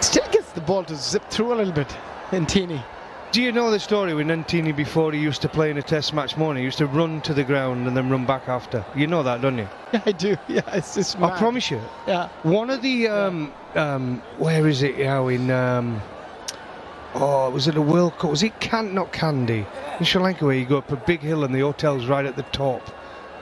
Still gets the ball to zip through a little bit. Ntini. Do you know the story with Ntini before he used to play in a test match morning? He used to run to the ground and then run back after. You know that, don't you? Yeah, I do. Yeah, it's just mad. I promise you. Yeah. One of the, where is it now? In, was it a World Cup? Was it not Kandy? In Sri Lanka, where you go up a big hill and the hotel's right at the top.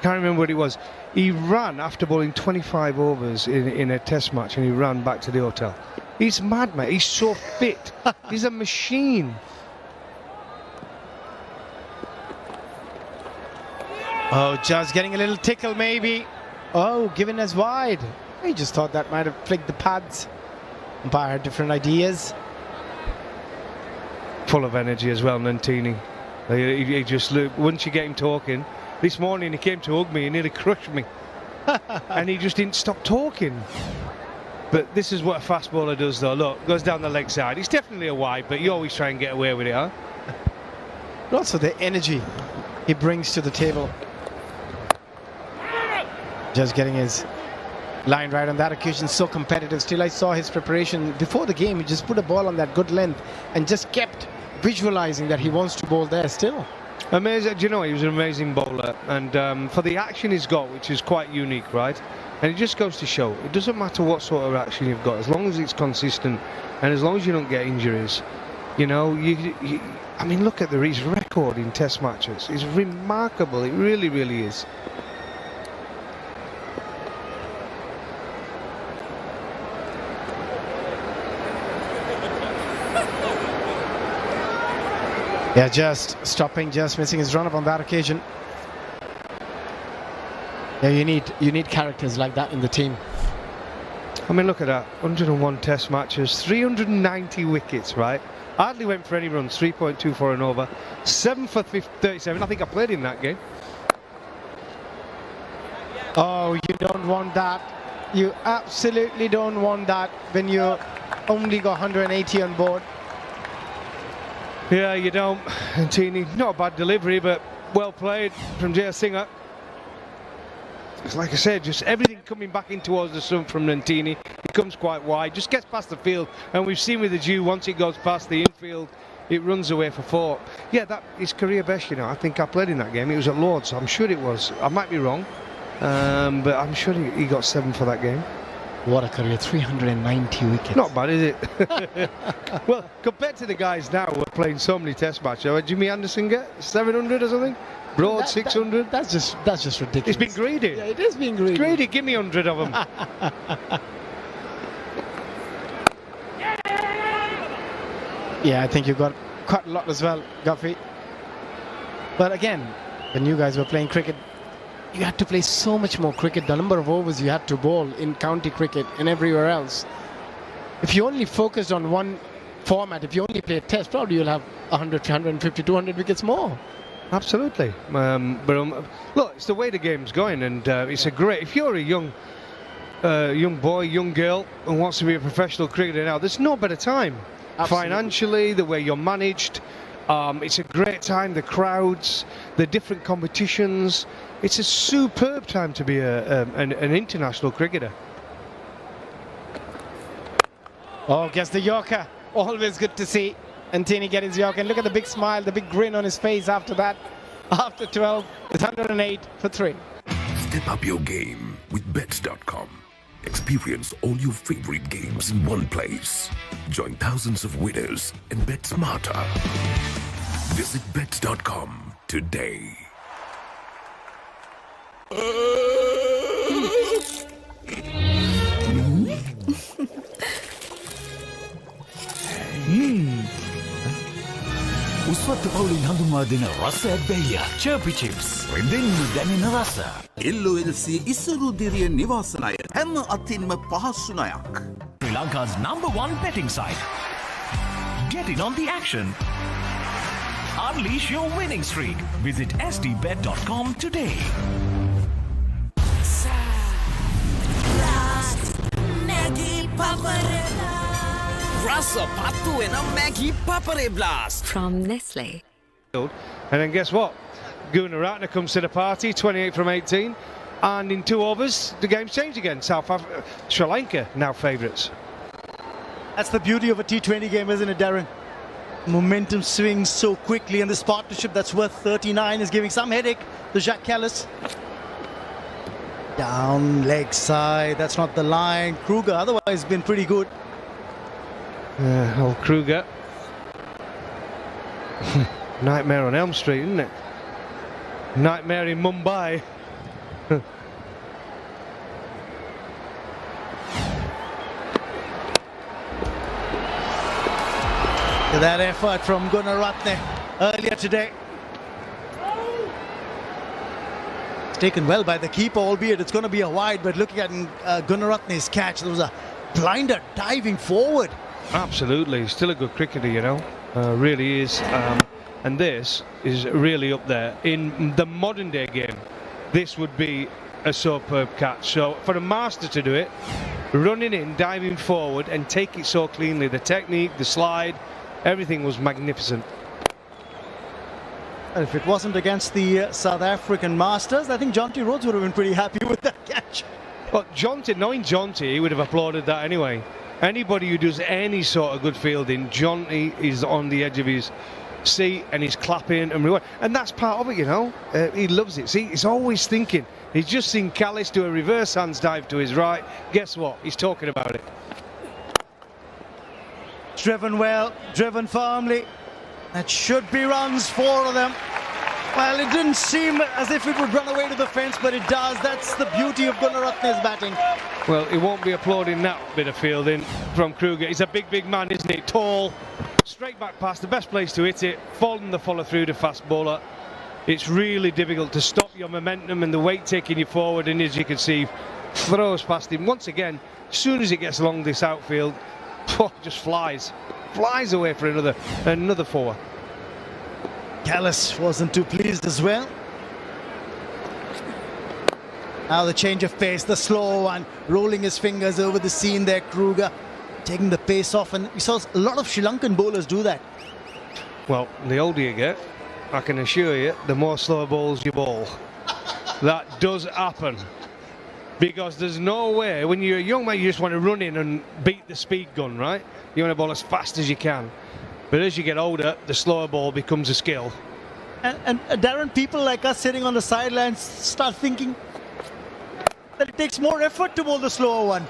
Can't remember what it was. He ran after bowling 25 overs in a test match and he ran back to the hotel. He's mad, mate. He's so fit. He's a machine. Oh, just getting a little tickle maybe. Oh, given as wide. He just thought that might have flicked the pads. Umpire had different ideas. Full of energy as well, Nantini. He just once you get him talking. This morning he came to hug me and nearly crushed me. And he just didn't stop talking. But this is what a fast bowler does though. Look, goes down the leg side. It's definitely a wide, but you always try and get away with it, huh? But also the energy he brings to the table. Just getting his line right on that occasion, so competitive. Still, I saw his preparation before the game. He just put a ball on that good length and just kept visualizing that he wants to bowl there still. Amazing. Do you know, he was an amazing bowler, and for the action he's got, which is quite unique, right? And it just goes to show, it doesn't matter what sort of action you've got, as long as it's consistent and as long as you don't get injuries. You know, I mean, look at his record in Test matches. It's remarkable. It really, really is. Yeah, just stopping, just missing his run-up on that occasion. Yeah, you need characters like that in the team. I mean, look at that. 101 Test matches, 390 wickets, right? Hardly went for any runs, 3.24 and over. 7 for 37. I think I played in that game. Oh, you don't want that. You absolutely don't want that when you only got 180 on board. Yeah, you don't. Tini, not a bad delivery, but well played from Jay Singer. It's like I said, just everything coming back in towards the sun from Nantini. It comes quite wide, just gets past the field, and we've seen with the Jew, once it goes past the infield, it runs away for 4. Yeah, that is career best, you know. I think I played in that game. It was at Lord's, I'm sure it was. I might be wrong, but I'm sure he got 7 for that game. What a career, 390 wickets. Not bad, is it? Well, compared to the guys now who are playing so many Test matches, Jimmy Anderson get 700 or something? Broad 600? That's just ridiculous. It's been greedy. Yeah, it is being greedy. It's greedy, give me 100 of them. Yeah, I think you got quite a lot as well, Guffey. But again, when you guys were playing cricket, you had to play so much more cricket. The number of overs you had to bowl in county cricket and everywhere else. If you only focused on one format, if you only played Test, probably you'll have 100, 150, 200 wickets more. Absolutely. Look, it's the way the game's going, and it's a great... If you're a young boy, young girl, who wants to be a professional cricketer now, there's no better time. Absolutely. Financially, the way you're managed, it's a great time. The crowds, the different competitions. It's a superb time to be an international cricketer. Oh, gets the Yorker. Always good to see Antini get his Yorker. And look at the big smile, the big grin on his face after that. After 12, it's 108 for 3. Step up your game with bets.com. Experience all your favorite games in one place. Join thousands of winners and bet smarter. Visit bets.com today. උස්වත්ත පවුලින් හඳුන්වා දෙන රස ඇබ්බැහිය චර්පි chips රෙදෙන්න දැනෙන රස LOLC ඉසුරු දිරිය නිවාසනය හැම අතින්ම පහසු ණයක්. Sri Lanka's #1 betting site. Get in on the action. Unleash your winning streak. Visit stbet.com today. Rasa patu and a Maggie Papare Blast from Nestle. And then guess what? Gunaratne comes to the party, 28 from 18. And in 2 overs, the game's changed again. Sri Lanka now favourites. That's the beauty of a T20 game, isn't it, Darren? Momentum swings so quickly, and this partnership that's worth 39 is giving some headache to Jacques Callis. Down leg side, that's not the line. Kruger otherwise been pretty good. Old Kruger. Nightmare on Elm Street, isn't it? Nightmare in Mumbai. That effort from Gunaratne earlier today. taken well by the keeper, albeit it's going to be a wide, but looking at Gunaratne's catch, there was a blinder diving forward. Absolutely, still a good cricketer, you know, really is. And this is really up there. In the modern day game, this would be a superb catch. So for a master to do it, running in, diving forward and take it so cleanly, the technique, the slide, everything was magnificent. And if it wasn't against the South African Masters, I think Jonty Rhodes would have been pretty happy with that catch. Well, knowing Jonty, he would have applauded that anyway. Anybody who does any sort of good fielding, Jonty is on the edge of his seat and he's clapping and reward. And that's part of it, you know. He loves it. See, he's always thinking. He's just seen Callis do a reverse hands dive to his right. Guess what? He's talking about it. Driven well, driven firmly. That should be runs, 4 of them. Well, it didn't seem as if it would run away to the fence, but it does. That's the beauty of Gunaratne's batting. Well, he won't be applauding that bit of fielding from Kruger. He's a big, big man, isn't he? Tall, straight back pass, the best place to hit it. Following the follow through to fast bowler. It's really difficult to stop your momentum and the weight taking you forward, and as you can see, throws past him. Once again, as soon as it gets along this outfield, just flies away for another 4. Callis wasn't too pleased as well. Now the change of pace, the slow one, rolling his fingers over the seam there, Kruger, taking the pace off, and we saw a lot of Sri Lankan bowlers do that. Well, the older you get, I can assure you, the more slow balls you bowl. That does happen. Because there's no way, when you're a young man, you just want to run in and beat the speed gun, right? You want to bowl as fast as you can. But as you get older, the slower ball becomes a skill. And Darren, people like us sitting on the sidelines start thinking that it takes more effort to bowl the slower one.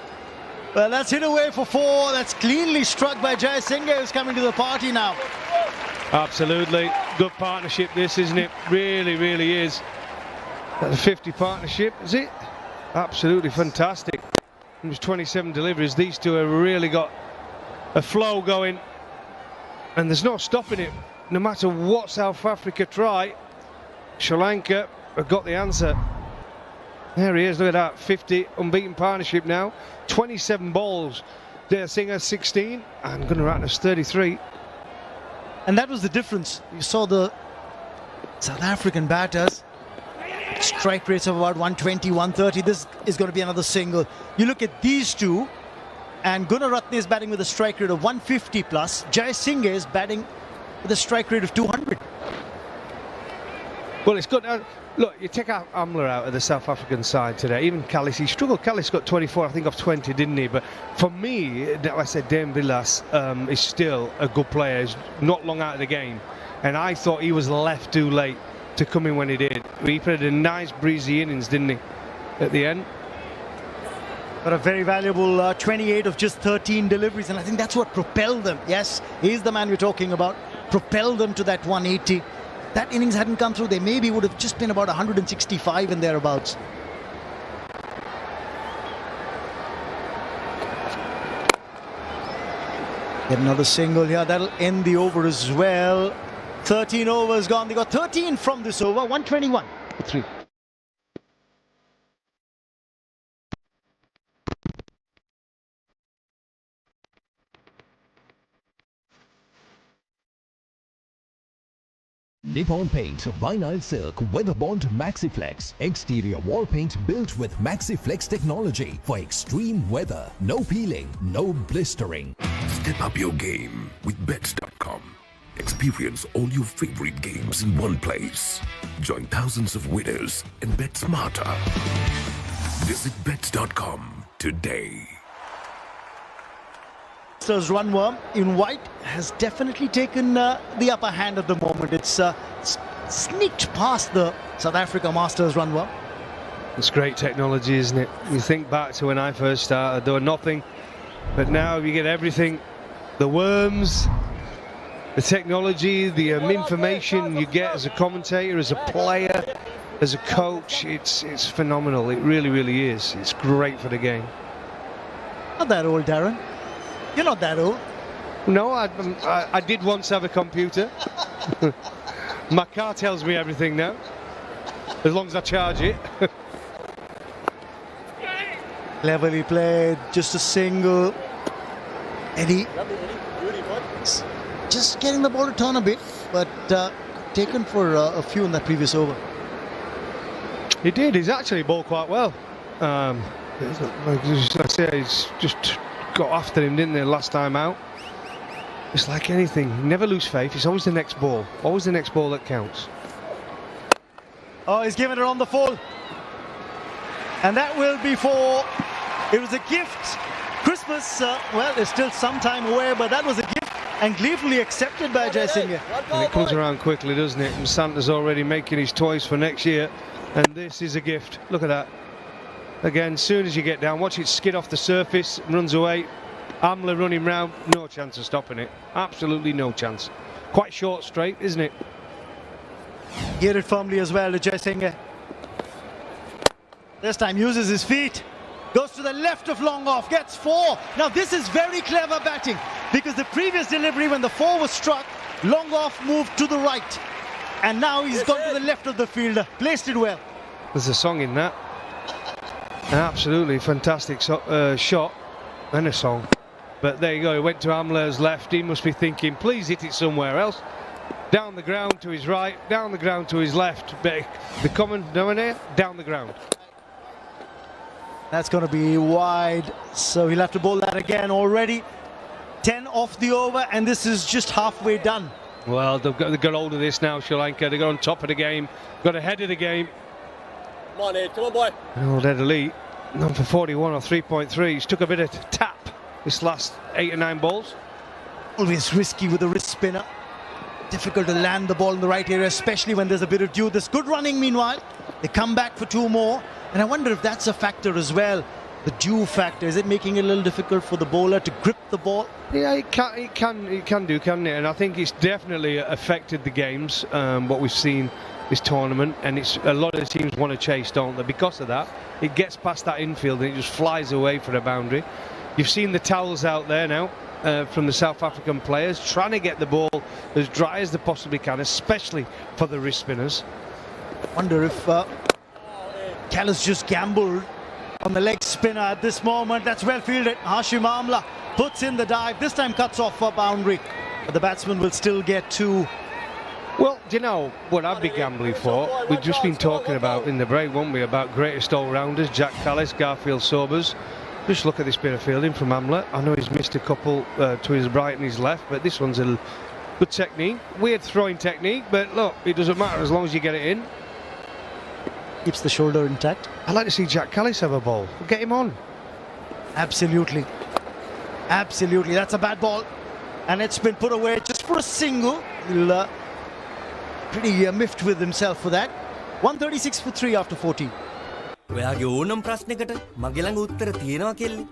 Well, that's hit away for 4. That's cleanly struck by Jai Singh, who's coming to the party now. Absolutely. Good partnership this, isn't it? Really, really is. That's a 50 partnership, is it? Absolutely fantastic. It was 27 deliveries. These two have really got a flow going, and there's no stopping it. No matter what South Africa try, Sri Lanka have got the answer. There he is, look at that, 50 unbeaten partnership now. 27 balls. Jai Singh has 16 and Gunaratne's 33. And that was the difference. You saw the South African batters, strike rates of about 120, 130. This is going to be another single. You look at these two, and Gunaratne is batting with a strike rate of 150 plus. Jai Singh is batting with a strike rate of 200. Well, it's good. Look, you take Amla out of the South African side today. Even Callis, he struggled. Callis got 24, I think, off 20, didn't he? But for me, I said Dame Villas is still a good player. He's not long out of the game. And I thought he was left too late to come in when he did. He played a nice breezy innings, didn't he, at the end? But a very valuable 28 of just 13 deliveries, and I think that's what propelled them. Yes, he's the man we're talking about. Propelled them to that 180. That innings hadn't come through, they maybe would have just been about 165 and thereabouts. Get another single here, that'll end the over as well. 13 overs gone, they got 13 from this over, 121. 3. Nippon Paint Vinyl Silk Weatherbond MaxiFlex. Exterior wall paint built with MaxiFlex technology for extreme weather. No peeling, no blistering. Step up your game with bets.com. Experience all your favorite games in one place. Join thousands of winners and bet smarter. Visit bets.com today. Masters runworm in white has definitely taken the upper hand at the moment. It's sneaked past the South Africa Masters runworm. It's great technology, isn't it? You think back to when I first started, there was nothing, but now you get everything. The worms, the technology, the information you get as a commentator, as a player, as a coach, it's phenomenal. It really, really is. It's great for the game. Not that old, Darren. You're not that old. No, I did once have a computer. My car tells me everything now. as long as I charge it. Cleverly played, just a single. Eddie just getting the ball to turn a bit, but taken for a few in that previous over. He did. He's actually bowled quite well. Like I say, he's just got after him, didn't they, last time out? It's like anything. You never lose faith. It's always the next ball. Always the next ball that counts. Oh, he's given it on the full. And that will be for... It was a gift. Christmas, well, there's still some time away, but that was a gift and gleefully accepted by Jayasinghe. And it comes around quickly, doesn't it? And Santa's already making his toys for next year. And this is a gift. Look at that. Again, soon as you get down, watch it skid off the surface, runs away. Amla running round, no chance of stopping it. Absolutely no chance. Quite short straight, isn't it? Geared it firmly as well to Jayasinghe. This time uses his feet. Goes to the left of long off, gets 4. Now this is very clever batting, because the previous delivery when the 4 was struck, long off moved to the right. And now he's gone to the left of the fielder. Placed it well. There's a song in that. An absolutely fantastic shot and a song. But there you go, he went to Amla's left. He must be thinking, please hit it somewhere else. Down the ground to his right, down the ground to his left. But the common denominator, down the ground. That's going to be wide, so he'll have to bowl that again already. 10 off the over, and this is just halfway done. Well, they've got hold of this now, Sri Lanka. They got on top of the game, got ahead of the game. Come on, Ed. Come on, boy. Oh, dead elite. None for 41 or 3.3. He's took a bit of tap this last 8 or 9 balls. Always risky with a wrist spinner. Difficult to land the ball in the right area, especially when there's a bit of dew. There's good running meanwhile. They come back for 2 more. And I wonder if that's a factor as well. The dew factor. Is it making it a little difficult for the bowler to grip the ball? Yeah, it can do, can't it? And I think it's definitely affected the games, what we've seen this tournament. And it's a lot of the teams want to chase, don't they? Because of that, it gets past that infield and it just flies away for the boundary. You've seen the towels out there now from the South African players trying to get the ball as dry as they possibly can, especially for the wrist spinners. Wonder if Callis just gambled on the leg spinner at this moment. That's well fielded. Hashim Amla puts in the dive. This time cuts off for boundary. But the batsman will still get 2. Well, do you know what I'd be gambling for? We've just been talking about in the break, won't we, about greatest all-rounders, Jack Callis, Garfield Sobers. Just look at this bit of fielding from Amla. I know he's missed a couple to his right and his left, but this one's a good technique. Weird throwing technique, but look, it doesn't matter as long as you get it in. Keeps the shoulder intact. I'd like to see Jack Callis have a ball. Get him on. Absolutely. Absolutely. That's a bad ball. And it's been put away just for a single. He'll pretty miffed with himself for that. 136 for 3 after 14. ඔයාගේ ඕනම් ප්‍රශ්නයකට මගේ ළඟ උත්තර තියෙනවා කෙල්ලේ.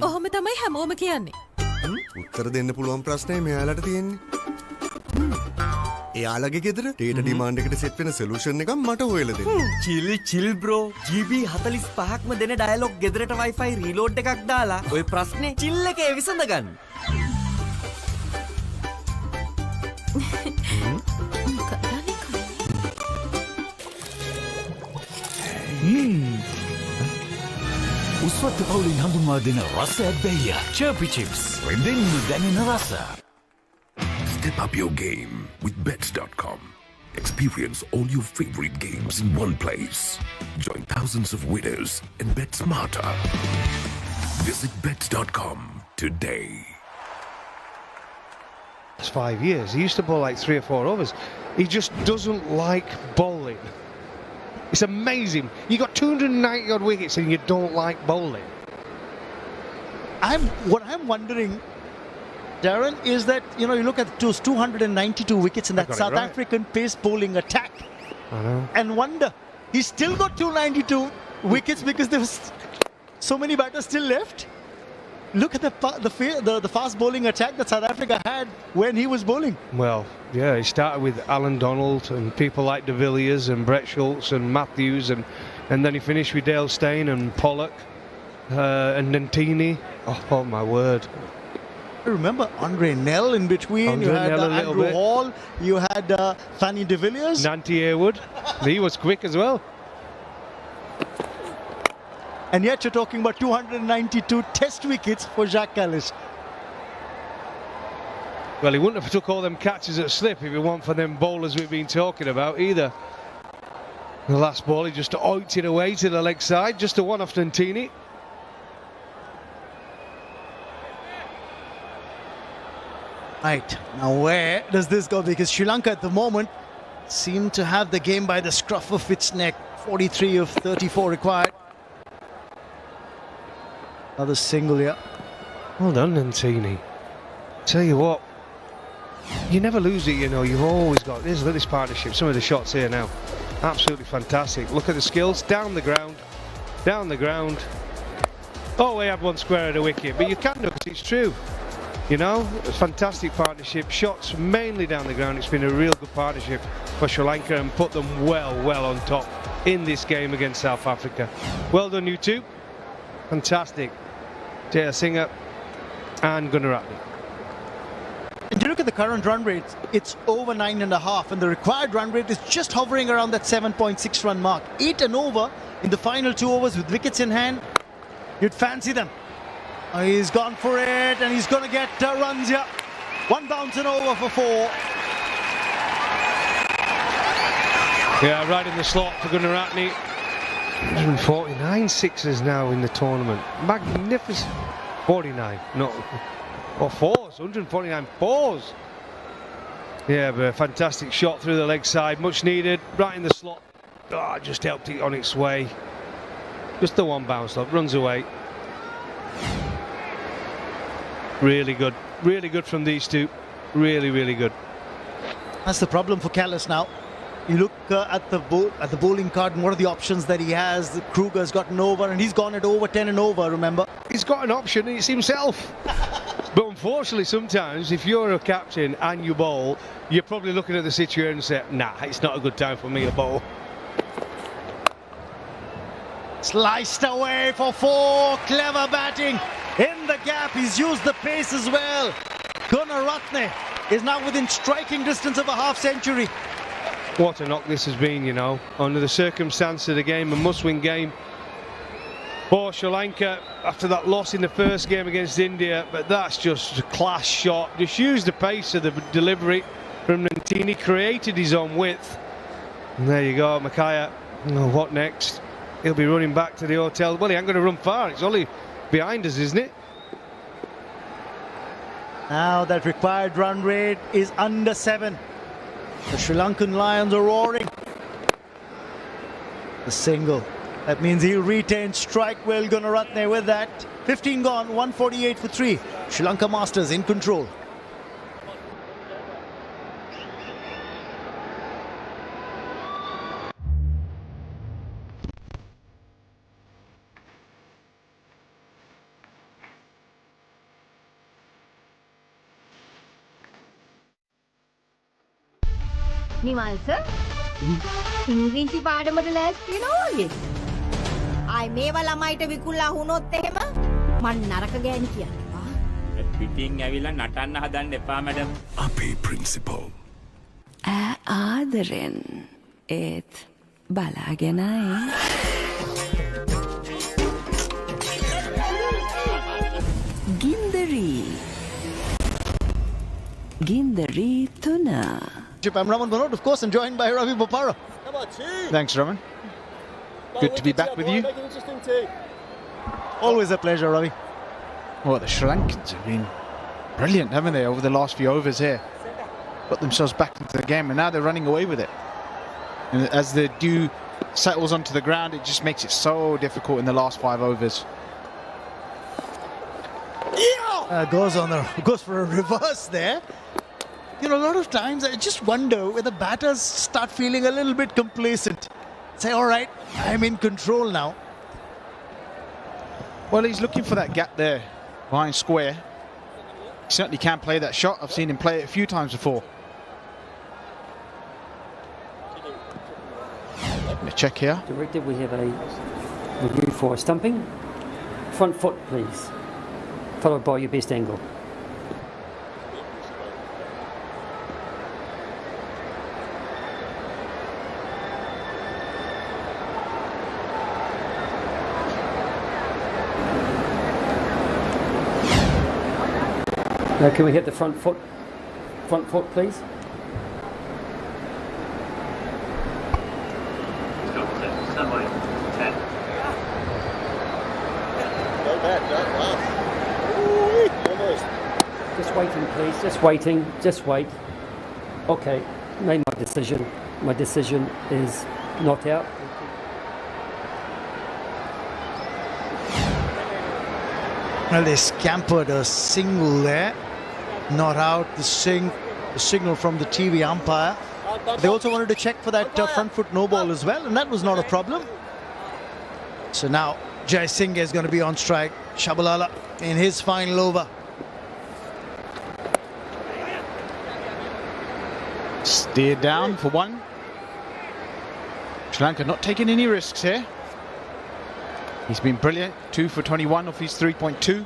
ඔහොම තමයි හැමෝම කියන්නේ. උත්තර දෙන්න පුළුවන් ප්‍රශ්නේ මෙයාලට තියෙන්නේ. එයාලගේ ගෙදර ඩේටා ඩිමාන්ඩ් එකට සෙට් වෙන සොලියුෂන් එකක් මට හොයලා දෙන්න. chill bro. GB 45ක්ම දෙන ඩයලොග් ගෙදරට Wi-Fi රීලෝඩ් එකක් දාලා ඔය ප්‍රශ්නේ chill එකේ විසඳ ගන්න. උස්වත්ත පවුලින් හඳුන්වා දෙන රස ඇබ්බැහිය Chirpy Chips රෙන්දෙන් දැනෙන රස. Step up your game with bets.com. Experience all your favorite games in one place. Join thousands of winners and bet smarter. Visit bets.com today. It's 5 years. He used to bowl like 3 or 4 overs. He just doesn't like bowling. It's amazing. You got 290 odd wickets and you don't like bowling. What I'm wondering, Darren, is that, you know, you look at those 292 wickets in that South African pace bowling attack. I know. And wonder, he's still got 292 wickets because there was so many batters still left. Look at the fast bowling attack that South Africa had when he was bowling. Well, yeah, he started with Alan Donald and people like De Villiers and Brett Schultz and Matthews, and then he finished with Dale Steyn and Pollock and Nantini. Oh my word. Remember Andre Nell in between. You had Andrew Hall. You had Fanny de Villiers. Nanty Haywood. He was quick as well. And yet you're talking about 292 test wickets for Jacques Kallis. Well, he wouldn't have took all them catches at slip if it weren't for them bowlers we've been talking about either. The last ball, he just oinked it away to the leg side. Just a one off Nantini. Right, now where does this go? Because Sri Lanka at the moment seem to have the game by the scruff of its neck. 43 of 34 required. Another single here. Well done, Nantini. Tell you what, you never lose it, you know. You've always got this. Look at this partnership. Some of the shots here now, absolutely fantastic. Look at the skills. Down the ground, down the ground. Oh, we had one square of the wicket, but you can do because it's true. You know, a fantastic partnership. Shots mainly down the ground. It's been a real good partnership for Sri Lanka and put them well on top in this game against South Africa. Well done, you two. Fantastic. Jaya Singh and Gunaratne. And you look at the current run rate, it's over 9.5, and the required run rate is just hovering around that 7.6 run mark. 8 and over in the final 2 overs with wickets in hand. You'd fancy them. He's gone for it, and he's going to get runs here. One bounce and over for 4. Yeah, right in the slot for Gunaratne. 149 sixes now in the tournament. Magnificent. 49, no. Or 4s, 149 4s. Yeah, but a fantastic shot through the leg side. Much needed, right in the slot. Oh, just helped it on its way. Just the one bounce up, runs away. Really good from these two. Really good. That's the problem for Kallis now. You look at the bowling card and what are the options that he has. Kruger's gotten over and he's gone at over 10 and over, remember? He's got an option, it's himself. But unfortunately sometimes if you're a captain and you bowl, you're probably looking at the situation and say, nah, it's not a good time for me to bowl. Sliced away for 4. Clever batting in the gap. He's used the pace as well. Gunaratne is now within striking distance of a half century. What a knock this has been, you know, under the circumstance of the game, a must-win game for Sri Lanka after that loss in the first game against India. But that's just a class shot. Just used the pace of the delivery from Nantini, created his own width. And there you go, Makaya. Oh, what next? He'll be running back to the hotel. Well, he ain't going to run far. It's only behind us, isn't it? Now that required run rate is under 7. The Sri Lankan Lions are roaring. The single. That means he'll retain strike well, Gunaratne with that. 15 gone, 148 for 3. Sri Lanka Masters in control. Nimal sir ඉංග්‍රීසි පාඩමට ලෑස්ති වෙනවා වගේ. ආයි මේවා ළමයිට විකුණලා වුණොත් එහෙම මං නරක ගෑණි කියනවා. පිටින් ඇවිල්ලා නටන්න හදන්න එපා මැඩම්. අපේ principal. ආදරෙන් ඒත් බලාගෙනයි. ගින්දරී තුන. I'm Raman Banod, of course, and joined by Ravi Bopara. Thanks, Raman. Good to be back with you. Always a pleasure, Ravi. Well, the Sri Lankans have been brilliant, haven't they, over the last few overs here? Got themselves back into the game, and now they're running away with it. And as the dew settles onto the ground, it just makes it so difficult in the last 5 overs. Goes for a reverse there. You know, a lot of times I just wonder whether batters start feeling a little bit complacent. Say, all right, I'm in control now. Well, he's looking for that gap there, behind square. He certainly can play that shot. I've seen him play it a few times before. A check here. Director, we have a review for stumping. Front foot, please. Followed by your best angle. Now can we hit the front foot? Front foot, please. Just waiting, please. Just waiting. Just wait. Okay. Made my decision. My decision is not out. Well, they scampered a single there. Not out. The signal from the TV umpire. They also wanted to check for that front foot no ball as well, and that was not a problem. So now Jai Singh is going to be on strike. Shabalala in his final over. Steered down for one. Sri Lanka not taking any risks here. He's been brilliant. 2 for 21 off his 3.2.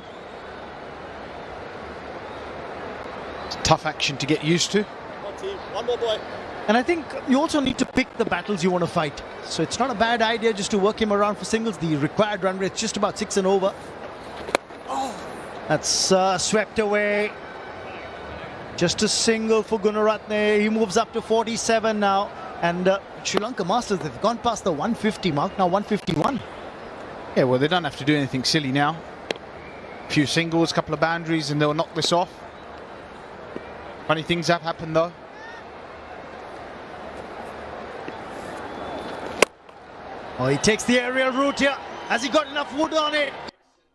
It's tough action to get used to. One more boy. And I think you also need to pick the battles you want to fight. So it's not a bad idea just to work him around for singles. The required run rate is just about 6 and over. That's swept away. Just a single for Gunaratne. He moves up to 47 now. And Sri Lanka Masters, they've gone past the 150 mark, now 151. Yeah, well, they don't have to do anything silly now. A few singles, couple of boundaries, and they'll knock this off. Funny things have happened, though. Oh, he takes the aerial route here. Has he got enough wood on it?